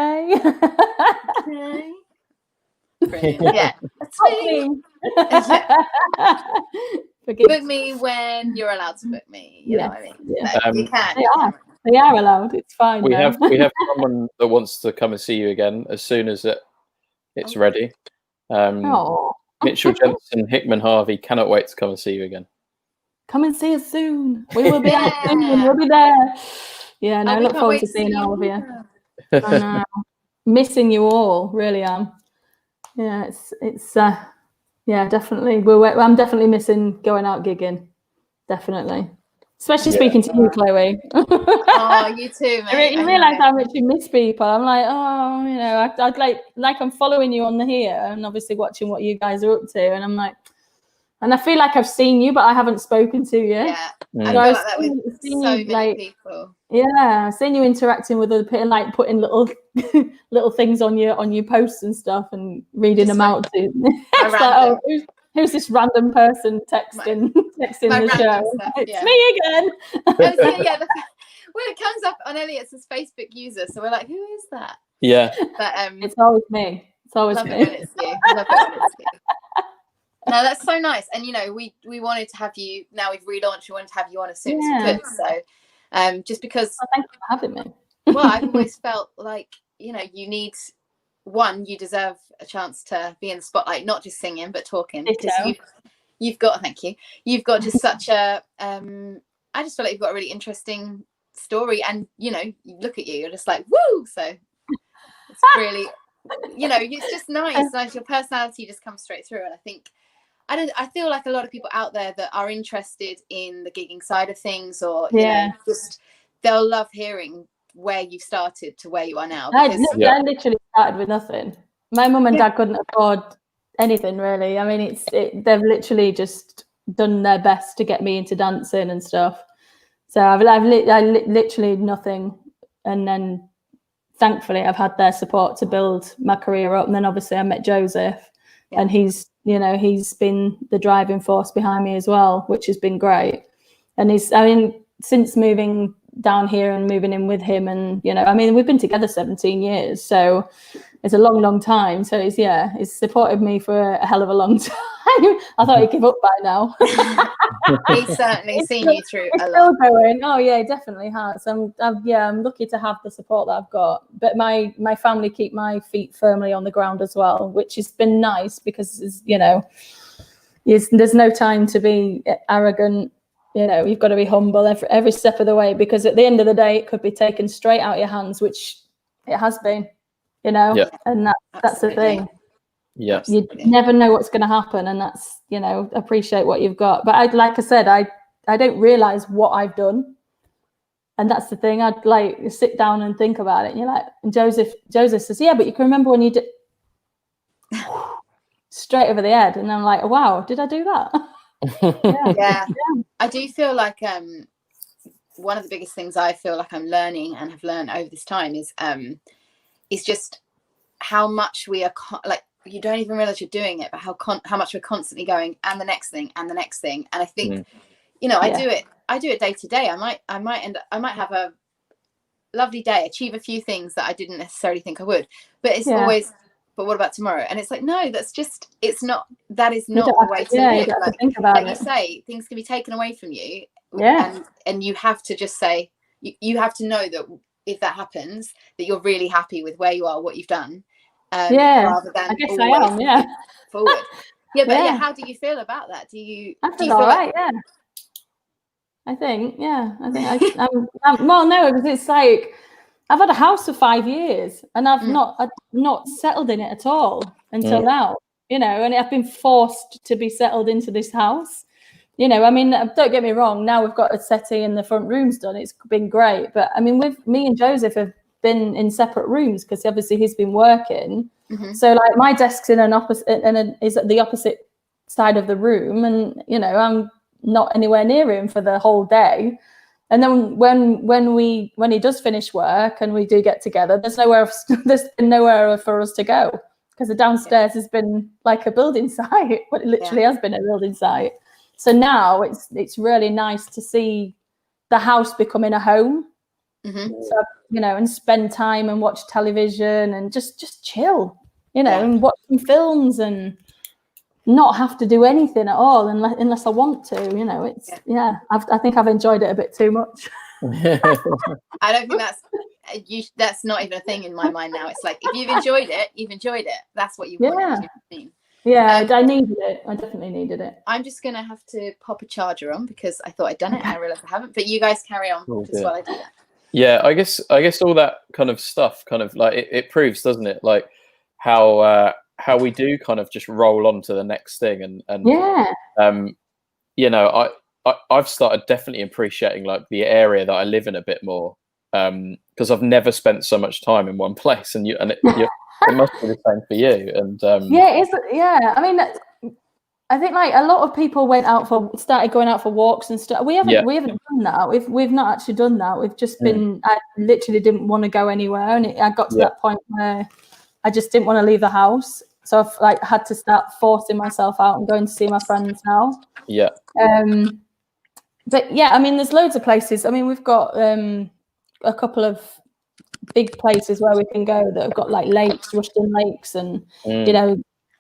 Okay. Brilliant. Yeah. That's me. Book me when you're allowed to book me. You know what I mean? Yeah. You can. They are allowed. It's fine. We have someone that wants to come and see you again as soon as it's ready. Mitchell Jensen, Hickman Harvey cannot wait to come and see you again. Come and see us soon. We will be there soon. We'll be there. Yeah, I look forward to seeing all of you. I know. Missing you all, really am. Yeah, it's definitely. I'm definitely missing going out gigging. Definitely. Especially speaking to you, Chloe. Oh, you too, mate. You realise how much you miss people. I'm like, I'd like I'm following you on here and obviously watching what you guys are up to, and I'm like, and I feel like I've seen you, but I haven't spoken to you. Yeah, I feel like that with so many people. Yeah, I've seen you interacting with other people, like putting little things on your posts and stuff, and reading them out to. It's like, who's this random person texting the show? It's me again. When it comes up on Elliot's as Facebook user, so we're like, who is that? Yeah. But it's always me. It's always me. Love it when it's you. Love it when it's you. No, that's so nice. And we wanted to have you. Now we've relaunched. We wanted to have you on as soon as we could. So, just because. Well, thank you for having me. Well, I've always felt like you you deserve a chance to be in the spotlight, not just singing but talking, because you've got just such a I just feel like you've got a really interesting story, and you look at you're just like woo, so it's really it's just nice. Like your personality just comes straight through, and I feel like a lot of people out there that are interested in the gigging side of things, or just they'll love hearing where you started to where you are now. I literally started with nothing. My mum and dad couldn't afford anything really. I mean, they've literally just done their best to get me into dancing and stuff. So I literally nothing, and then thankfully I've had their support to build my career up. And then obviously I met Joseph, and he's been the driving force behind me as well, which has been great. And since moving down here and moving in with him, and we've been together 17 years, so it's a long time. So he's supported me for a hell of a long time. I thought he'd give up by now. He's certainly seen you through a lot. Still going. Oh yeah, he definitely has. I'm lucky to have the support that I've got. But my family keep my feet firmly on the ground as well, which has been nice, because there's no time to be arrogant. You've got to be humble every step of the way, because at the end of the day, it could be taken straight out of your hands, which it has been. And that's the thing. Yeah, you never know what's going to happen, and that's appreciate what you've got. But like I said, I don't realize what I've done, and that's the thing. I'd like sit down and think about it, and you're like, and Joseph says, yeah, but you can remember when you did straight over the head, and I'm like, oh, wow, did I do that? Yeah. I do feel like one of the biggest things I feel like I'm learning and have learned over this time is just how much we are like, you don't even realize you're doing it, but how much we're constantly going, and the next thing and the next thing. And I think I do it day to day. I might have a lovely day, achieve a few things that I didn't necessarily think I would, but it's always, but what about tomorrow? And it's like, no, that is not the way to live. Like, think about you say, things can be taken away from you, and you have to just say, you have to know that if that happens, that you're really happy with where you are, what you've done. Rather than I guess I am, forward. But how do you feel about that? Do you feel all right? I think I'm well, no, because it's like I've had a house for 5 years, and I've not settled in it at all until now, and I've been forced to be settled into this house. Don't get me wrong, now we've got a settee and the front room's done, it's been great, but with me and Joseph have been in separate rooms, because obviously he's been working. So like my desk's is at the opposite side of the room, and I'm not anywhere near him for the whole day. And then when he does finish work and we do get together, there's been nowhere for us to go, because the downstairs has been like a building site. But it literally has been a building site. So now it's really nice to see the house becoming a home. So, and spend time and watch television and just chill, and watch some films and not have to do anything at all unless I want to. I think I've enjoyed it a bit too much. I don't think that's not even a thing in my mind now. It's like, if you've enjoyed it, that's what you want to mean. I needed it. I definitely needed it. I'm just gonna have to pop a charger on, because I thought I'd done it and I realized I haven't. But you guys carry on just while I do that. Yeah, I guess all that kind of stuff kind of like it proves, doesn't it, like how we do kind of just roll on to the next thing, and I've started definitely appreciating like the area that I live in a bit more, because I've never spent so much time in one place, and it must be the same for you. And I mean, I think like a lot of people started going out for walks and stuff. We haven't done that. We've not actually done that. We've just been. I literally didn't want to go anywhere, and I got to that point where I just didn't want to leave the house. So I've like had to start forcing myself out and going to see my friends now. Yeah. But yeah, I mean, there's loads of places. I mean, we've got a couple of big places where we can go that have got like lakes, Rushden Lakes, and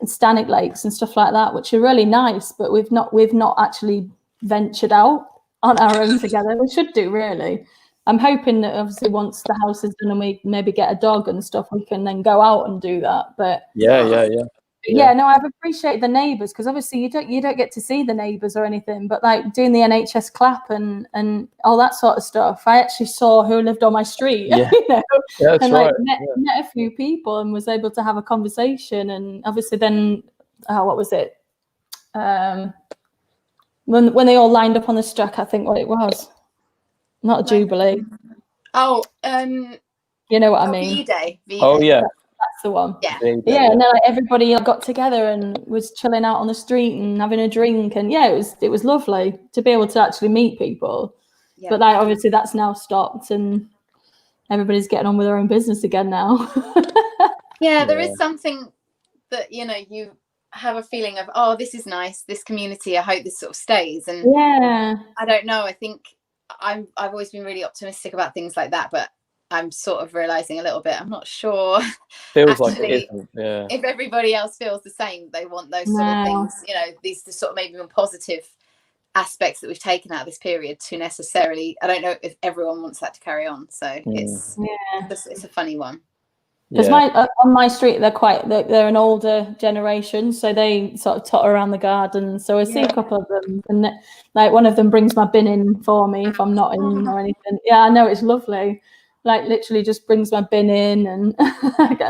Stannick Lakes and stuff like that, which are really nice. But we've not actually ventured out on our own together. We should do, really. I'm hoping that obviously once the house is done and we maybe get a dog and stuff, we can then go out and do that. But no, I've appreciated the neighbours, because obviously you don't get to see the neighbours or anything, but like doing the NHS clap and all that sort of stuff, I actually saw who lived on my street, and like met a few people and was able to have a conversation. And obviously then what was it, when they all lined up on the struck, I think what it was, not a Jubilee. Oh, you know what I mean? V-Day. Oh yeah. That's that's the one. Yeah. And then like everybody got together and was chilling out on the street and having a drink, and it was lovely to be able to actually meet people. Yeah. But like obviously that's now stopped, and everybody's getting on with their own business again now. Yeah, there is something that, you know, you have a feeling of, oh, this is nice, this community, I hope this sort of stays. And I don't know, I think I've always been really optimistic about things like that, but I'm sort of realizing a little bit, I'm not sure feels actually, like it isn't. Yeah. If everybody else feels the same, they want those sort of things, you know, these sort of maybe more positive aspects that we've taken out of this period to necessarily, I don't know if everyone wants that to carry on, so it's a funny one. Because on my street, they're an older generation, so they sort of totter around the garden. So I see a couple of them, and like one of them brings my bin in for me if I'm not in or anything. Yeah, I know, it's lovely. Like literally just brings my bin in, and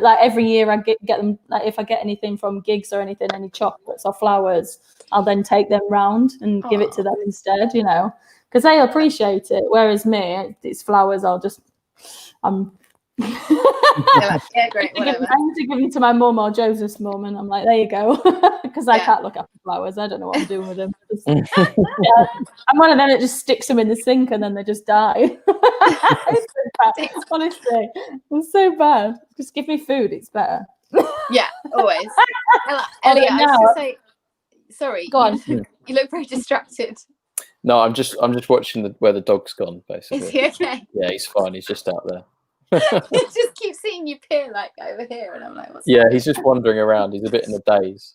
like every year I get them. Like if I get anything from gigs or anything, any chocolates or flowers, I'll then take them round and give it to them instead. You know, because they appreciate it. Whereas me, it's flowers. Yeah, great. Whatever. I need to give them to my mum or Joseph's mum, and I'm like, there you go, because I can't look after flowers. I don't know what I'm doing with them. I'm one of them that just sticks them in the sink and then they just die. It's so bad. Honestly, it's so bad. Just give me food; it's better. Yeah, always. Elliot, I was going to say, sorry. Go on. You look very distracted. No, I'm just watching where the dog's gone. Basically, is he okay? Yeah, he's fine. He's just out there. He just keeps seeing you peer like over here, and I'm like, what's that? He's just wandering around. He's a bit in a daze.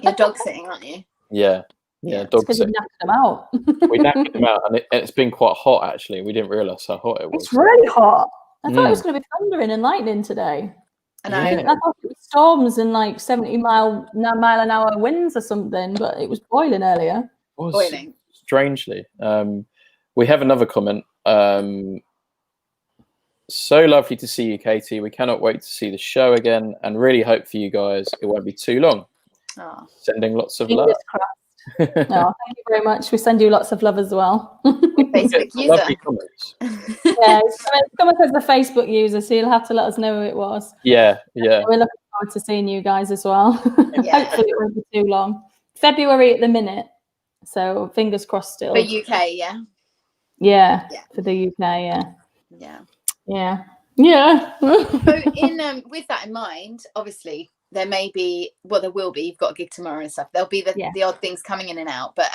You're dog sitting, aren't you? Yeah, dog sitting. We knackered him out. We knackered him out, and it's been quite hot actually. We didn't realise how hot it was. It's really hot. I thought it was going to be thundering and lightning today. I know. I thought it was storms and like 70 mile an hour winds or something, but it was boiling earlier. It was boiling. Strangely. We have another comment. So lovely to see you, Katie. We cannot wait to see the show again, and really hope for you guys it won't be too long. Sending lots of love. No, thank you very much. We send you lots of love as well. Facebook user. Lovely comments. It's come as the Facebook user, so you'll have to let us know who it was. Yeah. We're looking forward to seeing you guys as well. Hopefully it won't be too long. February at the minute, so fingers crossed still. For UK, yeah. For the UK, yeah. So in with that in mind, obviously there may be, well, there will be, you've got a gig tomorrow and stuff, there'll be the odd things coming in and out, but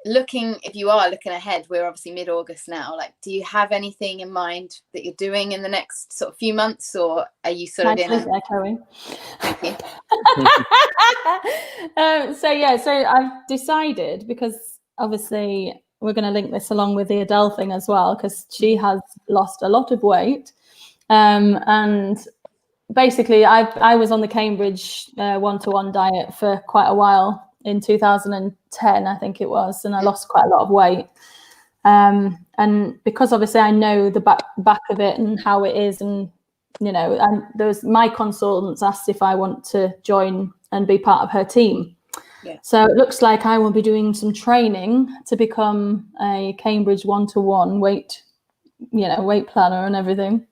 if you are looking ahead, we're obviously mid-August now, like, do you have anything in mind that you're doing in the next sort of few months, or are you sort of in Thank you. So I've decided, because obviously we're going to link this along with the Adele thing as well, because she has lost a lot of weight, and basically I was on the Cambridge one-to-one diet for quite a while in 2010, I think it was, and I lost quite a lot of weight, and because obviously I know the back of it and how it is, and you know, and my consultants asked if I want to join and be part of her team. So it looks like I will be doing some training to become a Cambridge one-to-one weight planner and everything.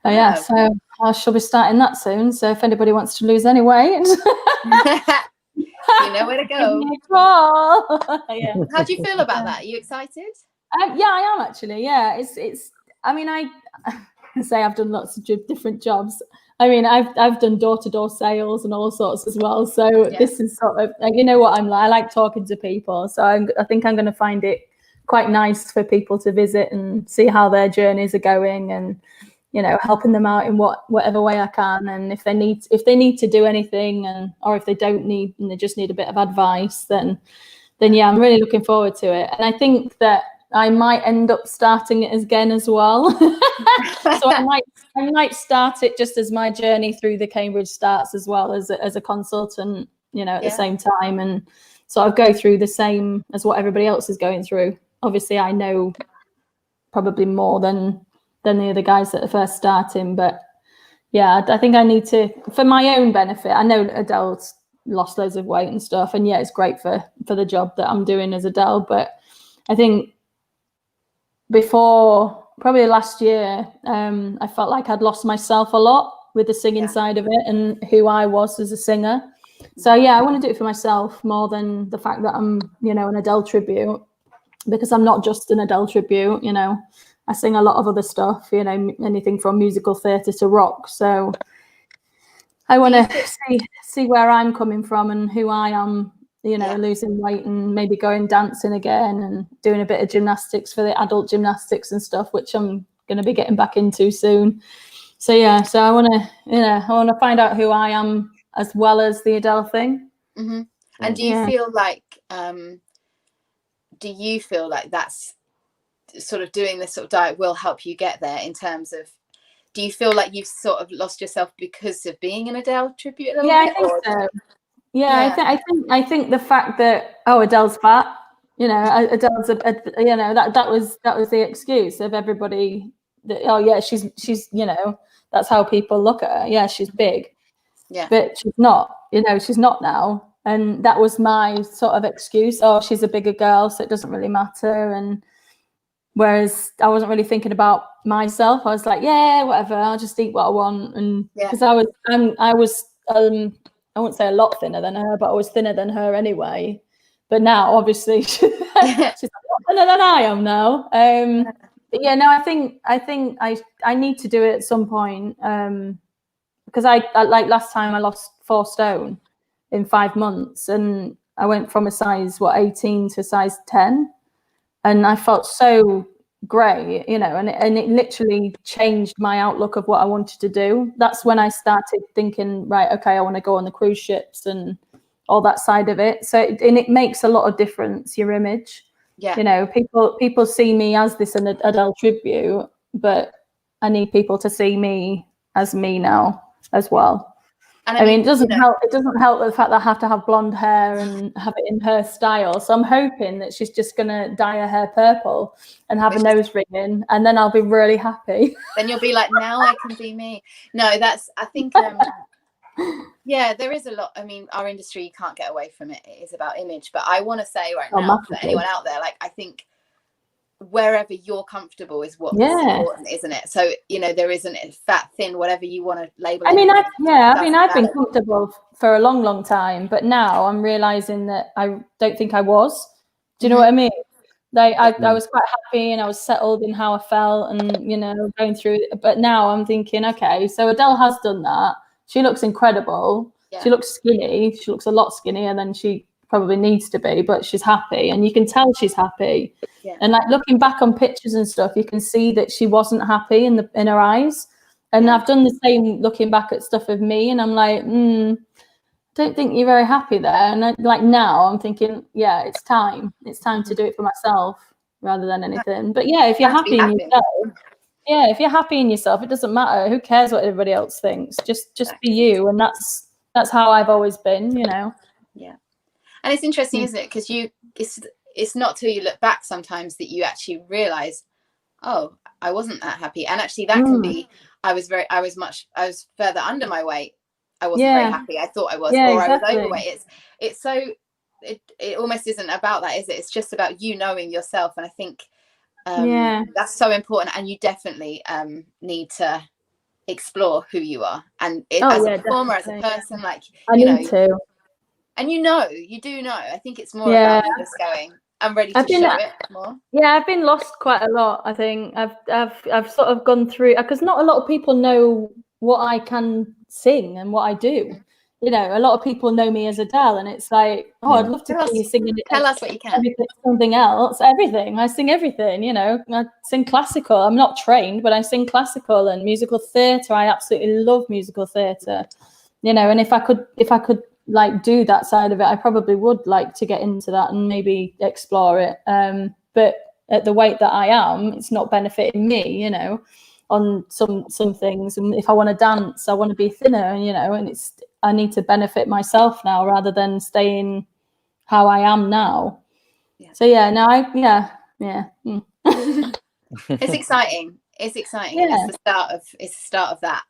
So I shall be starting that soon. So if anybody wants to lose any weight, you know where to go. How do you feel about that? Are you excited? I am actually. Yeah, it's. I mean, I say I've done lots of different jobs. I mean, I've done door-to-door sales and all sorts as well. So this is sort of, you know what I'm like. I like talking to people. So I think I'm going to find it quite nice for people to visit and see how their journeys are going, and you know, helping them out in whatever way I can. And if they need to do anything, or if they don't need and they just need a bit of advice, then I'm really looking forward to it. And I think that I might end up starting it again as well. So I might start it just as my journey through the Cambridge starts, as well as a consultant, you know, at the same time, and sort of go through the same as what everybody else is going through. Obviously, I know probably more than the other guys that are first starting, but I think I need to, for my own benefit. I know Adele's lost loads of weight and stuff, and it's great for the job that I'm doing as Adele, but I think before probably last year, I felt like I'd lost myself a lot with the singing side of it and who I was as a singer. So yeah, I want to do it for myself more than the fact that I'm, you know, an Adele tribute, because I'm not just an Adele tribute, you know. I sing a lot of other stuff, you know, anything from musical theatre to rock. So I want to see where I'm coming from and who I am, you know, losing weight and maybe going dancing again and doing a bit of gymnastics for the adult gymnastics and stuff, which I'm going to be getting back into soon. So yeah, so I want to, you know, I want to find out who I am as well as the Adele thing. Mm-hmm. And do you feel like, that's sort of doing this sort of diet will help you get there in terms of, do you feel like you've sort of lost yourself because of being an Adele tribute a little bit? I think so. I think the fact that, oh, Adele's fat, you know, Adele's you know, that was the excuse of everybody that, oh yeah, she's you know, that's how people look at her. Yeah, she's big. Yeah. But she's not, you know, she's not now. And that was my sort of excuse. Oh, she's a bigger girl, so it doesn't really matter. And whereas I wasn't really thinking about myself. I was like, yeah, whatever, I'll just eat what I want. And because I was I wouldn't say a lot thinner than her, but I was thinner than her anyway. But now, obviously, she's a lot thinner than I am now. But yeah, no, I think I need to do it at some point, because I like last time I lost 4 stone in 5 months, and I went from a size 18 to size 10, and I felt so great, you know, and it literally changed my outlook of what I wanted to do. That's when I started thinking, right, okay, I want to go on the cruise ships and all that side of it. So it makes a lot of difference, your image. Yeah, you know, people see me as this an Adele tribute, but I need people to see me as me now as well. And I mean, it doesn't help. It doesn't help the fact that I have to have blonde hair and have it in her style. So I'm hoping that she's just gonna dye her hair purple and have a nose ring in, and then I'll be really happy. Then you'll be like, now I can be me. No, I think, yeah, there is a lot. I mean, our industry, you can't get away from it. It is about image. But I want to say right now, for anyone out there, like, I think wherever you're comfortable is what's important, isn't it? So, you know, there isn't a fat, thin, whatever you want to label it. I mean, I've been comfortable for a long time, but now I'm realizing that I don't think I was. Do you know what I mean? Like, I was quite happy and I was settled in how I felt and, you know, going through it. But now I'm thinking, okay, so Adele has done that. She looks incredible. Yeah. She looks skinny. She looks a lot skinnier than she probably needs to be, but she's happy, and you can tell she's happy. Yeah. And like looking back on pictures and stuff, you can see that she wasn't happy in her eyes. And I've done the same looking back at stuff of me, and I'm like, don't think you're very happy there. And like now I'm thinking, yeah, it's time to do it for myself rather than anything. But yeah, if you're happy in yourself, if you're happy in yourself, it doesn't matter. Who cares what everybody else thinks? Just be you. And that's how I've always been, you know. Yeah. And it's interesting, isn't it? Because it's not till you look back sometimes that you actually realize, oh, I wasn't that happy. And actually that can be, I was further under my weight. I wasn't very happy. I thought I was, or exactly. I was overweight. It's so, it almost isn't about that, is it? It's just about you knowing yourself. And I think that's so important. And you definitely need to explore who you are. And as a performer, as a person, like, you know. And you do know. I think it's more about just going, I'm ready to show it more. Yeah, I've been lost quite a lot. I think I've sort of gone through, because not a lot of people know what I can sing and what I do. You know, a lot of people know me as Adele, and it's like, oh, I'd love to see you singing. Tell us what you can. Something else, everything. I sing everything. You know, I sing classical. I'm not trained, but I sing classical and musical theatre. I absolutely love musical theatre. You know, and if I could like do that side of it, I probably would like to get into that and maybe explore it. But at the weight that I am, it's not benefiting me, you know, on some things. And if I want to dance, I want to be thinner, you know, and I need to benefit myself now rather than staying how I am now. Yeah. So It's exciting. It's exciting. Yeah. It's the start of that.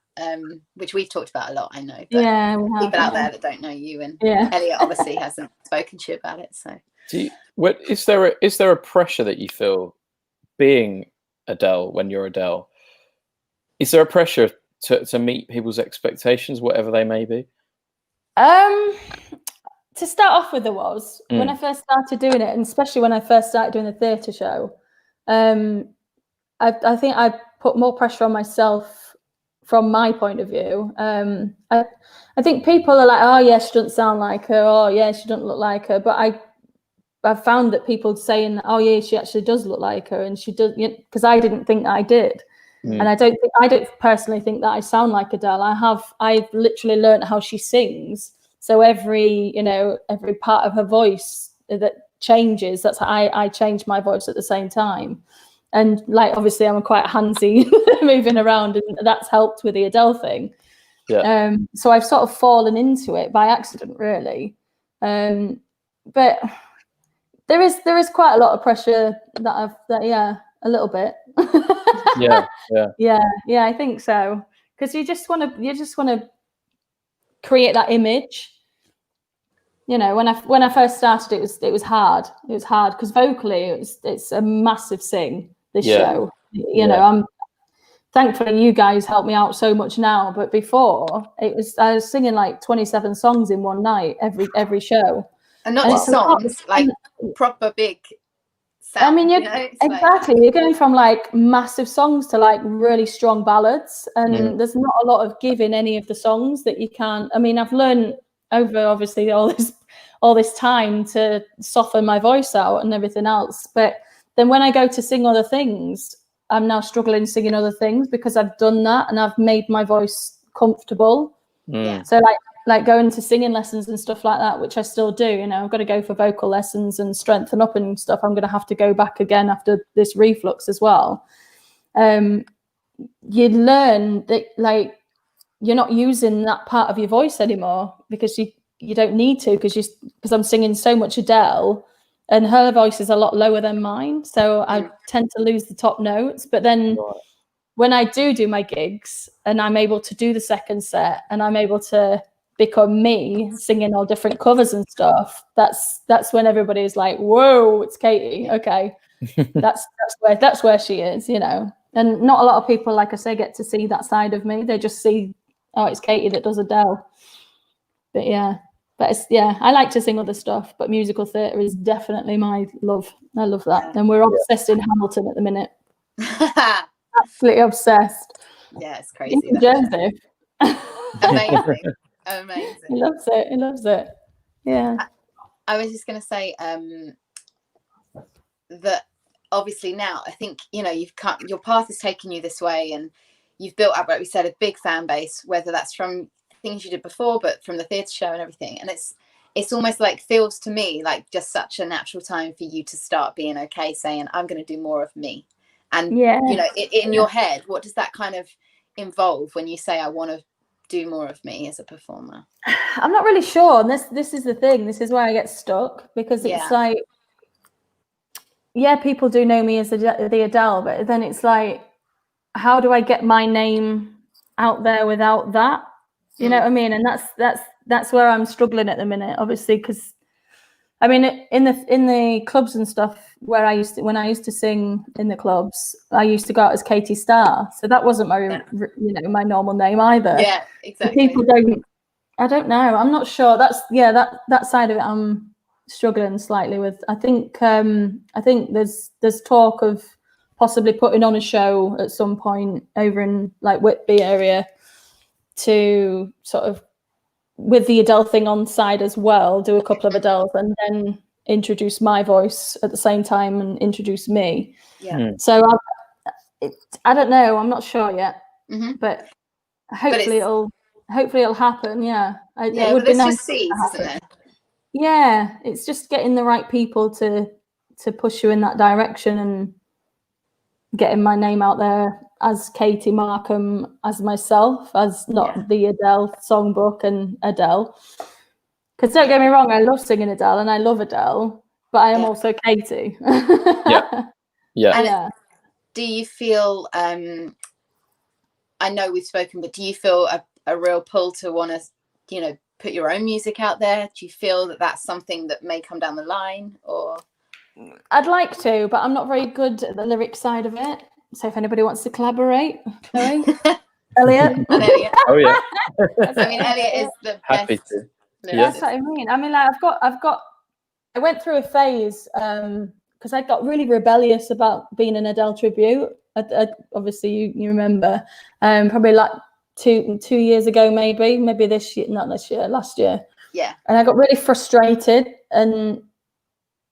Which we've talked about a lot, I know. But people out there that don't know you, and Elliot obviously hasn't spoken to you about it. So, is there a pressure that you feel being Adele when you're Adele? Is there a pressure to meet people's expectations, whatever they may be? To start off with, there was when I first started doing it, and especially when I first started doing the theatre show. I think I put more pressure on myself from my point of view. I think people are like, oh yeah, she doesn't sound like her, oh yeah, she doesn't look like her. But I've found that people saying, oh yeah, she actually does look like her, and she does, because I didn't think that I did. And I don't personally think that I sound like Adele. I've literally learned how she sings. So every part of her voice that changes, that's how I change my voice at the same time. And like, obviously I'm quite handsy moving around, and that's helped with the Adele thing. Yeah. So I've sort of fallen into it by accident, really. But there is quite a lot of pressure a little bit. Yeah, I think so. Because you just want to create that image. You know, when I first started, it was hard. It was hard because vocally it's a massive sing. This show, you know, I'm thankfully you guys help me out so much now. But before I was singing like 27 songs in one night every show, and not just songs, like proper big. Sound, I mean, exactly. You're going from like massive songs to like really strong ballads, and there's not a lot of give in any of the songs that you can't. I mean, I've learned over obviously all this time to soften my voice out and everything else, but then when I go to sing other things, I'm now struggling singing other things because I've done that and I've made my voice comfortable. So like going to singing lessons and stuff like that, which I still do, you know, I've got to go for vocal lessons and strengthen up and stuff. I'm going to have to go back again after this reflux as well. You learn that like you're not using that part of your voice anymore because you don't need to, because I'm singing so much Adele and her voice is a lot lower than mine. So I tend to lose the top notes. But then when I do my gigs and I'm able to do the second set and I'm able to become me singing all different covers and stuff, that's when everybody's like, whoa, it's Katie. Okay. that's where she is, you know. And not a lot of people, like I say, get to see that side of me. They just see, oh, it's Katie that does Adele. But I like to sing other stuff, but musical theatre is definitely my love. I love that. And we're obsessed in Hamilton at the minute. Absolutely obsessed. Yeah, it's crazy. Joseph. Amazing. He loves it. Yeah. I was just going to say that obviously now I think, you know, your path has taken you this way and you've built up, like we said, a big fan base, whether that's from things you did before, but from the theatre show and everything. And it's almost like feels to me like just such a natural time for you to start being okay, saying, I'm going to do more of me. And, you know, in your head, what does that kind of involve when you say, I want to do more of me as a performer? I'm not really sure. And this is the thing. This is where I get stuck, because it's like, people do know me as the Adele, but then it's like, how do I get my name out there without that? You know what I mean? And that's where I'm struggling at the minute, obviously, because I mean, in the clubs and stuff when I used to sing in the clubs, I used to go out as Katie Starr, so that wasn't my my normal name either. Yeah, exactly. People I don't know. I'm not sure. That side of it I'm struggling slightly with. I think there's talk of possibly putting on a show at some point over in like Whitby area to sort of, with the Adele thing on side as well, do a couple of Adeles and then introduce my voice at the same time and introduce me. So I don't know, I'm not sure yet, but hopefully it'll happen. It would be nice. Just seeds, isn't it? Yeah, it's just getting the right people to push you in that direction and getting my name out there as Katie Markham, as myself, as not the Adele songbook and Adele. Because don't get me wrong, I love singing Adele and I love Adele, but I am also Katie. Do you feel, I know we've spoken, but do you feel a real pull to want to, you know, put your own music out there? Do you feel that that's something that may come down the line? Or I'd like to, but I'm not very good at the lyric side of it. So if anybody wants to collaborate, Chloe. Elliot. And Elliot. Oh yeah. I mean, Elliot is the Happy best. to. That's what I mean. I mean, like I went through a phase because I got really rebellious about being an Adele tribute. Obviously, you remember, probably like two years ago, maybe this year, not this year, last year. Yeah. And I got really frustrated, and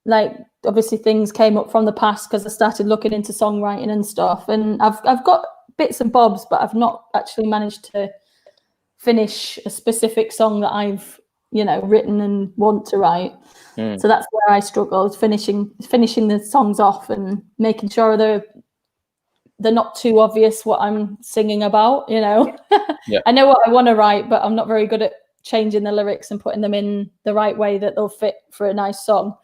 like obviously things came up from the past because I started looking into songwriting and stuff. And I've got bits and bobs, but I've not actually managed to finish a specific song that I've written and want to write. So that's where I struggled, finishing the songs off and making sure they're not too obvious what I'm singing about. Yeah. I know what I want to write, but I'm not very good at changing the lyrics and putting them in the right way that they'll fit for a nice song.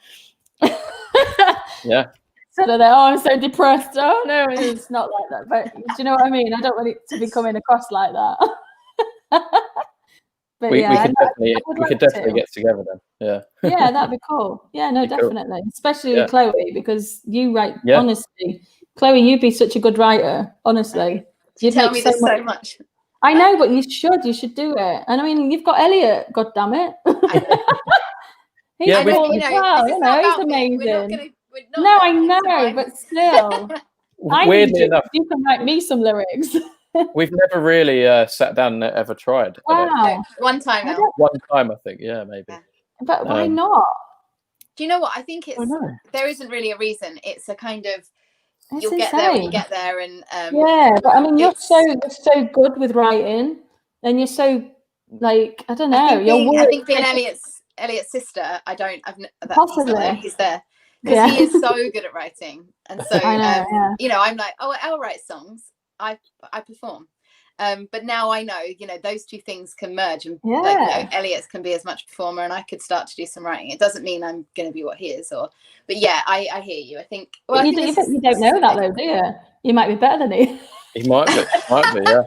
Yeah. So they're I'm so depressed. Oh no, it's not like that. But do you know what I mean? I don't want it to be coming across like that. But we yeah, could definitely get together then. Yeah. Yeah, that'd be cool. Yeah, no, definitely. Cool. Especially with Chloe, because you write, honestly. Chloe, you'd be such a good writer, honestly. You tell me this so much. I know, but you should do it. And I mean, you've got Elliot, god damn it. He's cool as well, he's amazing. I know, but still. Weirdly enough, you can write me some lyrics. We've never really sat down and ever tried. Wow. One time, I think. Yeah, maybe. Yeah. But why not? Do you know what? I think there isn't really a reason. It's a kind of you'll get there when you get there, and but I mean, you're so good with writing, and you're so like I don't know. I think being Elliot's sister, possibly he's there because he is so good at writing, and so I'm like, I'll write songs. I perform, but now I know those two things can merge, and Elliot's can be as much performer, and I could start to do some writing. It doesn't mean I'm going to be what he is, but I hear you. I think you don't know that though, do you? You might be better than he. He might be, yeah.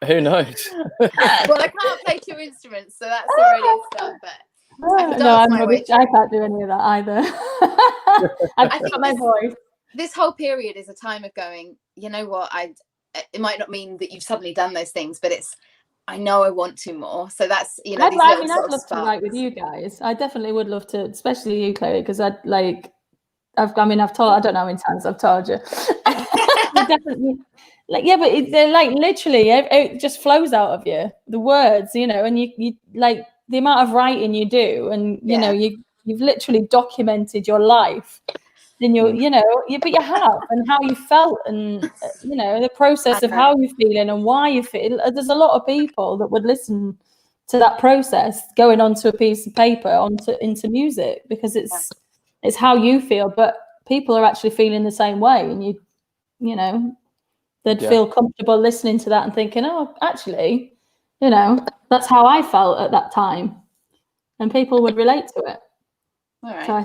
Who knows? Well, I can't play two instruments, so that's already a start. But I can't do any of that either. I think my voice. This whole period is a time of going, you know what, it might not mean that you've suddenly done those things, but I know I want to more. So that's, I'd love to write with you guys. I definitely would love to, especially you, Chloe, because I've told, I don't know how many times I've told you. Definitely, but they're like literally, it just flows out of you, the words, and you like the amount of writing you do, and you've literally documented your life. Then but you have, and how you felt, and the process of how you're feeling and why you feel. There's a lot of people that would listen to that process going onto a piece of paper, into music, because it's how you feel. But people are actually feeling the same way, and they'd feel comfortable listening to that and thinking, oh, actually, that's how I felt at that time, and people would relate to it. All right. So I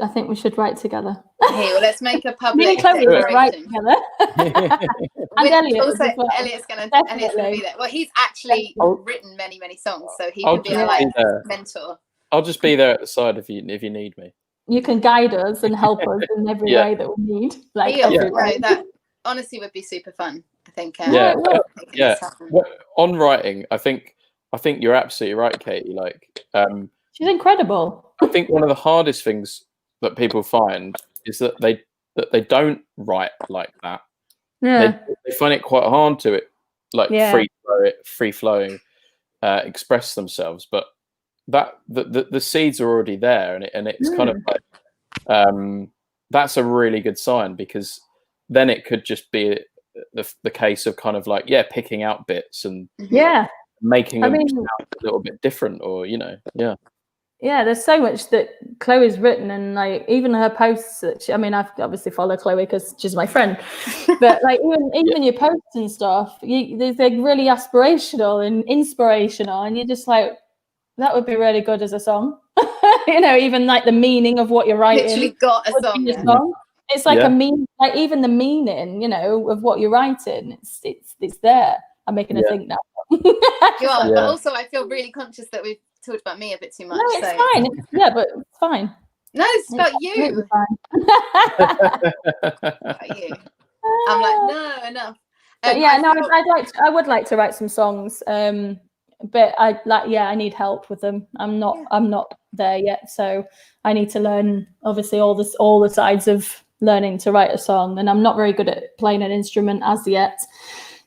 think we should write together. Okay, well, let's make a public write together. And Elliot's gonna be there. Well, he's actually written many, many songs, so he can be a mentor. I'll just be there at the side if you need me. You can guide us and help us in every way that we need. That honestly would be super fun. I think. On writing, I think you're absolutely right, Katie. She's incredible. I think one of the hardest things that people find is that they don't write like that. Yeah. They find it quite hard to free flowing, express themselves. But that the seeds are already there, and it's kind of like that's a really good sign, because then it could just be the case of kind of like picking out bits and making them sound a little bit different, or Yeah, there's so much that Chloe's written, and like even her posts. I obviously follow Chloe because she's my friend, but like even your posts and stuff, they're really aspirational and inspirational, and you're just like, that would be really good as a song. Even like the meaning of what you're writing. Literally got a song. It's like a meaning, like even the meaning, of what you're writing. It's there. I'm making her think now. You are, but also I feel really conscious that we've talked about me a bit too much. No, it's fine. But it's fine. No, it's about you. Fine. About you. I'm like, no, enough. I would like to write some songs, but I need help with them. I'm not there yet, so I need to learn obviously all the sides of learning to write a song, and I'm not very good at playing an instrument as yet.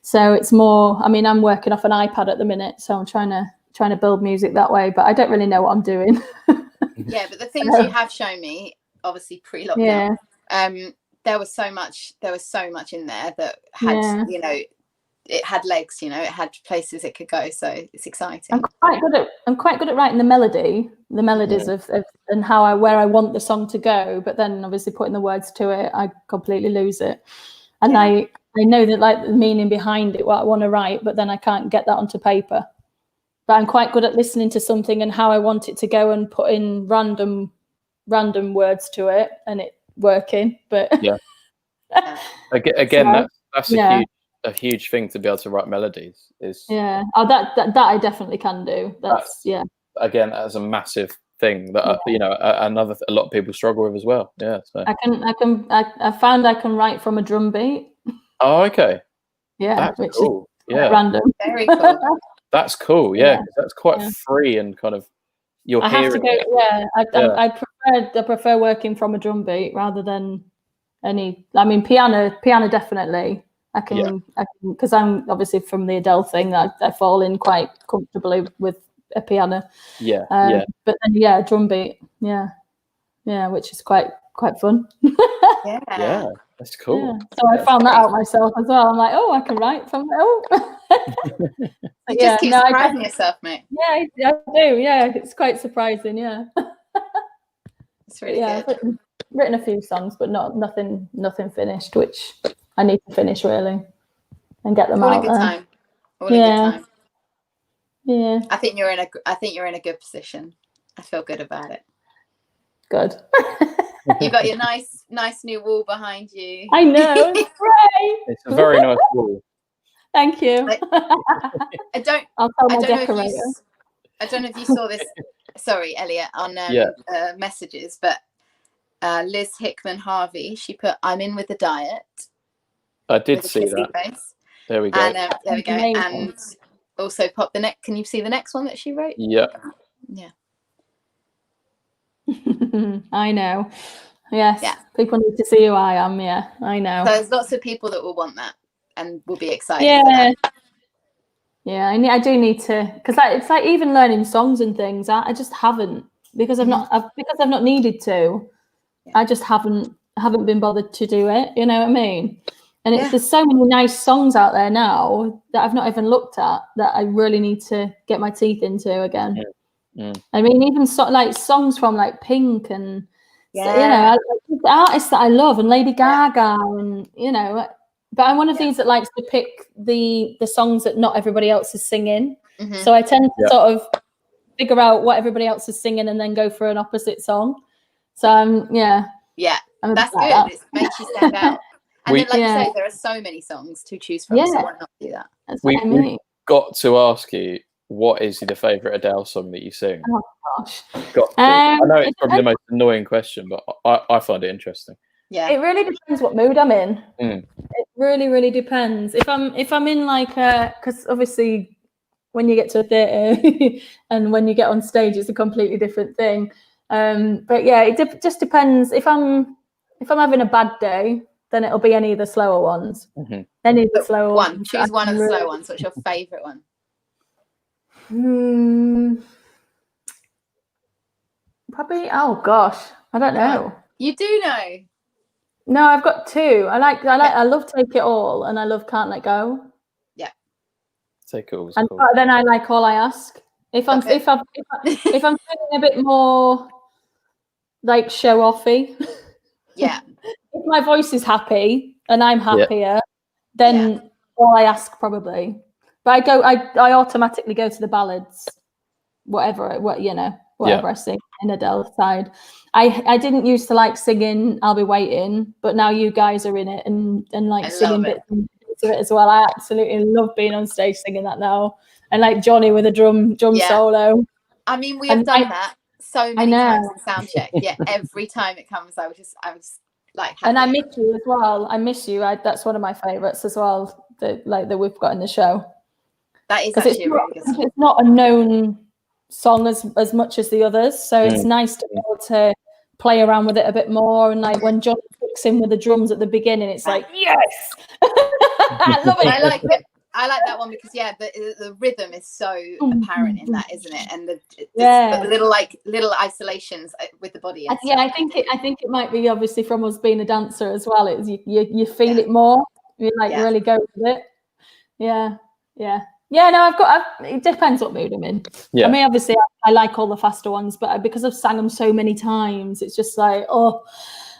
So it's more, I mean, I'm working off an iPad at the minute, so I'm trying to build music that way, but I don't really know what I'm doing. Yeah, but the things you have shown me, obviously pre-lockdown, there was so much in there that had, you know, it had legs, you know, it had places it could go. So it's exciting. I'm quite good at writing the melodies of and where I want the song to go, but then obviously putting the words to it, I completely lose it. And I know that, like, the meaning behind it, what I want to write, but then I can't get that onto paper. But I'm quite good at listening to something and how I want it to go and put in random words to it and it working. But again, that's a huge thing to be able to write melodies. That I definitely can do. That's again, that's a massive thing that you know, a lot of people struggle with as well. So I found I can write from a drum beat. Oh, okay. Yeah, that's cool. Random. Very cool. That's cool. Yeah, that's quite free and kind of you're hearing it. I prefer working from a drum beat rather than any. I mean, piano definitely. I can because I'm obviously from the Adele thing. I fall in quite comfortably with a piano. But then drum beat. Which is quite fun. Yeah, that's cool. So I found that out myself as well. I'm like, oh, I can write from You just keep surprising yourself, mate. Yeah, I do. Yeah, it's quite surprising. Yeah, it's really good. I've written a few songs, but nothing finished, which I need to finish really and get them out. All in good time. Yeah. I think you're in a good position. I feel good about it. Good. You've got your nice new wall behind you. I know. It's great. It's a very nice wall. Thank you. I don't know if you saw this. Sorry, Elliot, on messages, but Liz Hickman Harvey, she put, "I'm in with the diet." I did see that. Face. There we go. And there we go. And also pop the next. Can you see the next one that she wrote? Yeah. I know. Yes. Yeah. People need to see who I am. Yeah, I know. So there's lots of people that will want that and will be excited. Yeah. Yeah, I do need to, because it's like even learning songs and things. I just haven't because I've not needed to. Yeah. I just haven't been bothered to do it. You know what I mean? And there's so many nice songs out there now that I've not even looked at that I really need to get my teeth into again. Yeah. I mean, even songs from like Pink and you know, the artists that I love, and Lady Gaga, and you know, but I'm one of these that likes to pick the songs that not everybody else is singing. So I tend to sort of figure out what everybody else is singing and then go for an opposite song. So that's good. It makes you stand out. And then, like you say, there are so many songs to choose from. So why not do that? That's what I mean. We've got to ask you, what is the favourite Adele song that you sing? Oh gosh, I know it's probably the most annoying question, but I find it interesting. Yeah, it really depends what mood I'm in. It really, really depends. If I'm in like because obviously when you get to a theatre and when you get on stage, it's a completely different thing. But yeah, it just depends. If I'm having a bad day, then it'll be any of the slower ones. Any of the slower ones. Choose one of the slow ones. What's your favourite one? Probably. Oh gosh, I don't know. You do know? No, I've got two. I love Take It All, and I love Can't Let Go. Yeah. Take It All. And cool. Then I like All I Ask. If I'm feeling a bit more like show offy. Yeah. If my voice is happy and I'm happier, then All I Ask probably. But I automatically go to the ballads, whatever I sing in Adele's side. I didn't used to like singing I'll Be Waiting, but now you guys are in it and like singing bits of it as well. I absolutely love being on stage singing that now. And like Johnny with a drum solo. I mean, we have done that so many times in soundcheck. Yeah, every time it comes, I was like happy. And I miss you as well. I miss you. That's one of my favorites as well. that we've got in the show. That is actually a really good song. It's not a known song as much as the others, so it's nice to be able to play around with it a bit more. And like when John kicks in with the drums at the beginning, it's like, yes. I love it. I like that one because the rhythm is so apparent in that, isn't it? And the little isolations with the body. I think it might be obviously from us being a dancer as well. It's you feel it more. You really go with it. Yeah. No, it depends what mood I'm in. Yeah. I mean, obviously, I like all the faster ones, but because I've sang them so many times, it's just like,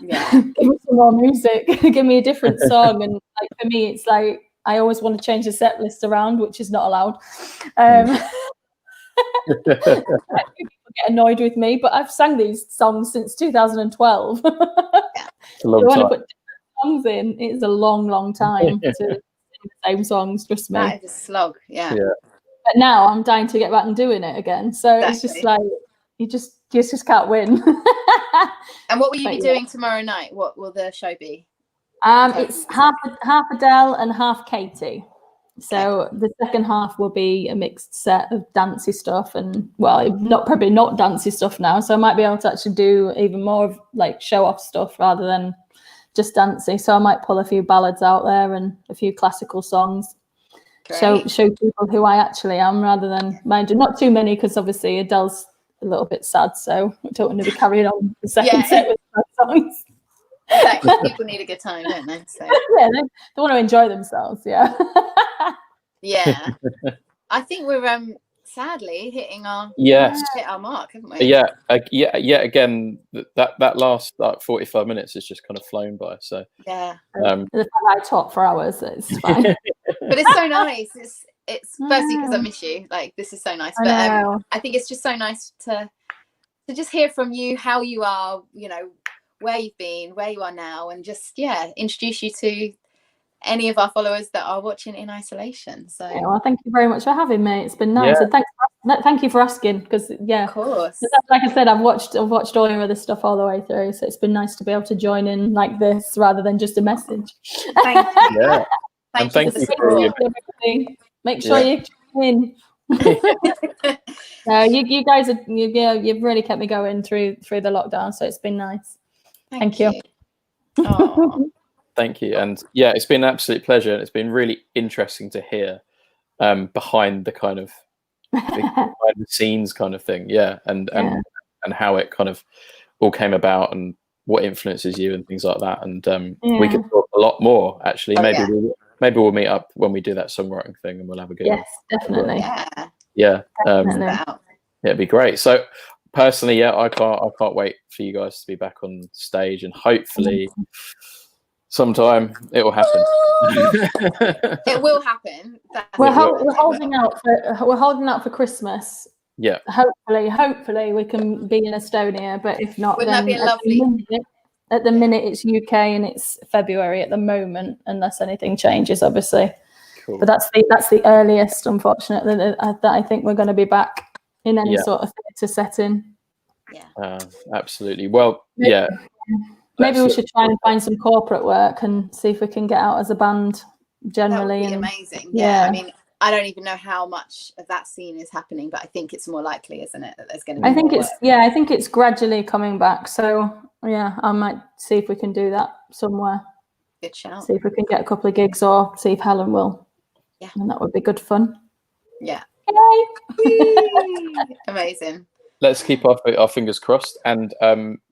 give me some more music, give me a different song. And like for me, it's like I always want to change the set list around, which is not allowed. People get annoyed with me, but I've sang these songs since 2012. It's a long time. To put songs in, it's a long time to sing the same songs. Trust me. That is a slog. Yeah. But now I'm dying to get back and doing it again. So It's just like you just can't win. And what will you be doing tomorrow night? What will the show be? It's half Adele and half Katie. So the second half will be a mixed set of dancey stuff and probably not dancey stuff now. So I might be able to actually do even more of like show off stuff rather than just dancey. So I might pull a few ballads out there and a few classical songs. Show people who I actually am rather than mind you, not too many because obviously Adele's a little bit sad, so I don't want to be carrying on the second set with sad songs. Exactly. People need a good time, don't they? So. Yeah, they want to enjoy themselves. Yeah. Yeah. I think we're sadly hitting our mark, haven't we? Yeah. Again, that last 45 minutes has just kind of flown by. So yeah. The fact I talk for hours, it's fine. But it's so nice. It's firstly because I miss you. Like this is so nice. But I think it's just so nice to just hear from you how you are. You know, where you've been, where you are now, and just introduce you to any of our followers that are watching in isolation. So well, thank you very much for having me. It's been nice, and thank you for asking because of course, like I said, I've watched all your other stuff all the way through, so it's been nice to be able to join in like this rather than just a message. Thank you. Yeah. Thank you for make sure you tune in. No, you guys you've really kept me going through the lockdown, so it's been nice. Thank you. Thank you. And it's been an absolute pleasure. It's been really interesting to hear behind the kind of behind the scenes kind of thing. And how it kind of all came about and what influences you and things like that. And we could talk a lot more actually. Maybe we'll meet up when we do that songwriting thing and we'll have a good Yes, definitely. Yeah. Definitely. It'd be great. So personally, I can't wait for you guys to be back on stage and hopefully sometime it will happen. It will happen. We're holding out for Christmas. Yeah. Hopefully we can be in Estonia, but if not, wouldn't that be lovely? At the minute it's UK and it's February at the moment, unless anything changes, obviously. Cool. But that's the earliest, unfortunately, that I think we're going to be back in any sort of theatre setting. Yeah. Absolutely. Well, Maybe we should try and find some corporate work and see if we can get out as a band generally. That would be amazing. Yeah. I mean, I don't even know how much of that scene is happening, but I think it's more likely, isn't it, that there's going to be I think it's gradually coming back. So I might see if we can do that somewhere. Good shout. See if we can get a couple of gigs or see if Helen will. Yeah. And that would be good fun. Yeah. Yay! Amazing. Let's keep our fingers crossed and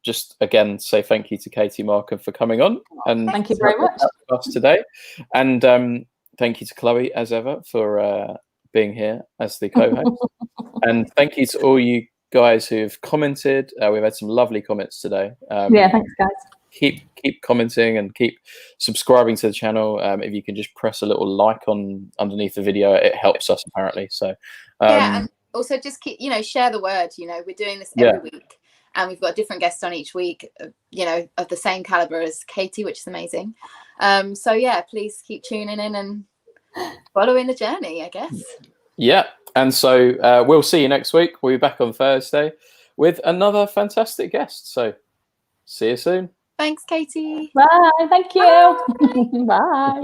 just again say thank you to Katie Markham for coming on and thank you very much for us today, and thank you to Chloe as ever for being here as the co-host, and thank you to all you guys who've commented. We've had some lovely comments today. Thanks guys. Keep commenting and keep subscribing to the channel. If you can just press a little like underneath the video, it helps us apparently. So and also just keep share the word. We're doing this every week and we've got different guests on each week, of the same caliber as Katie, which is amazing. So please keep tuning in and following the journey, I guess. And so we'll see you next week. We'll be back on Thursday with another fantastic guest, so see you soon. Thanks, Katie. Bye. Thank you. Bye.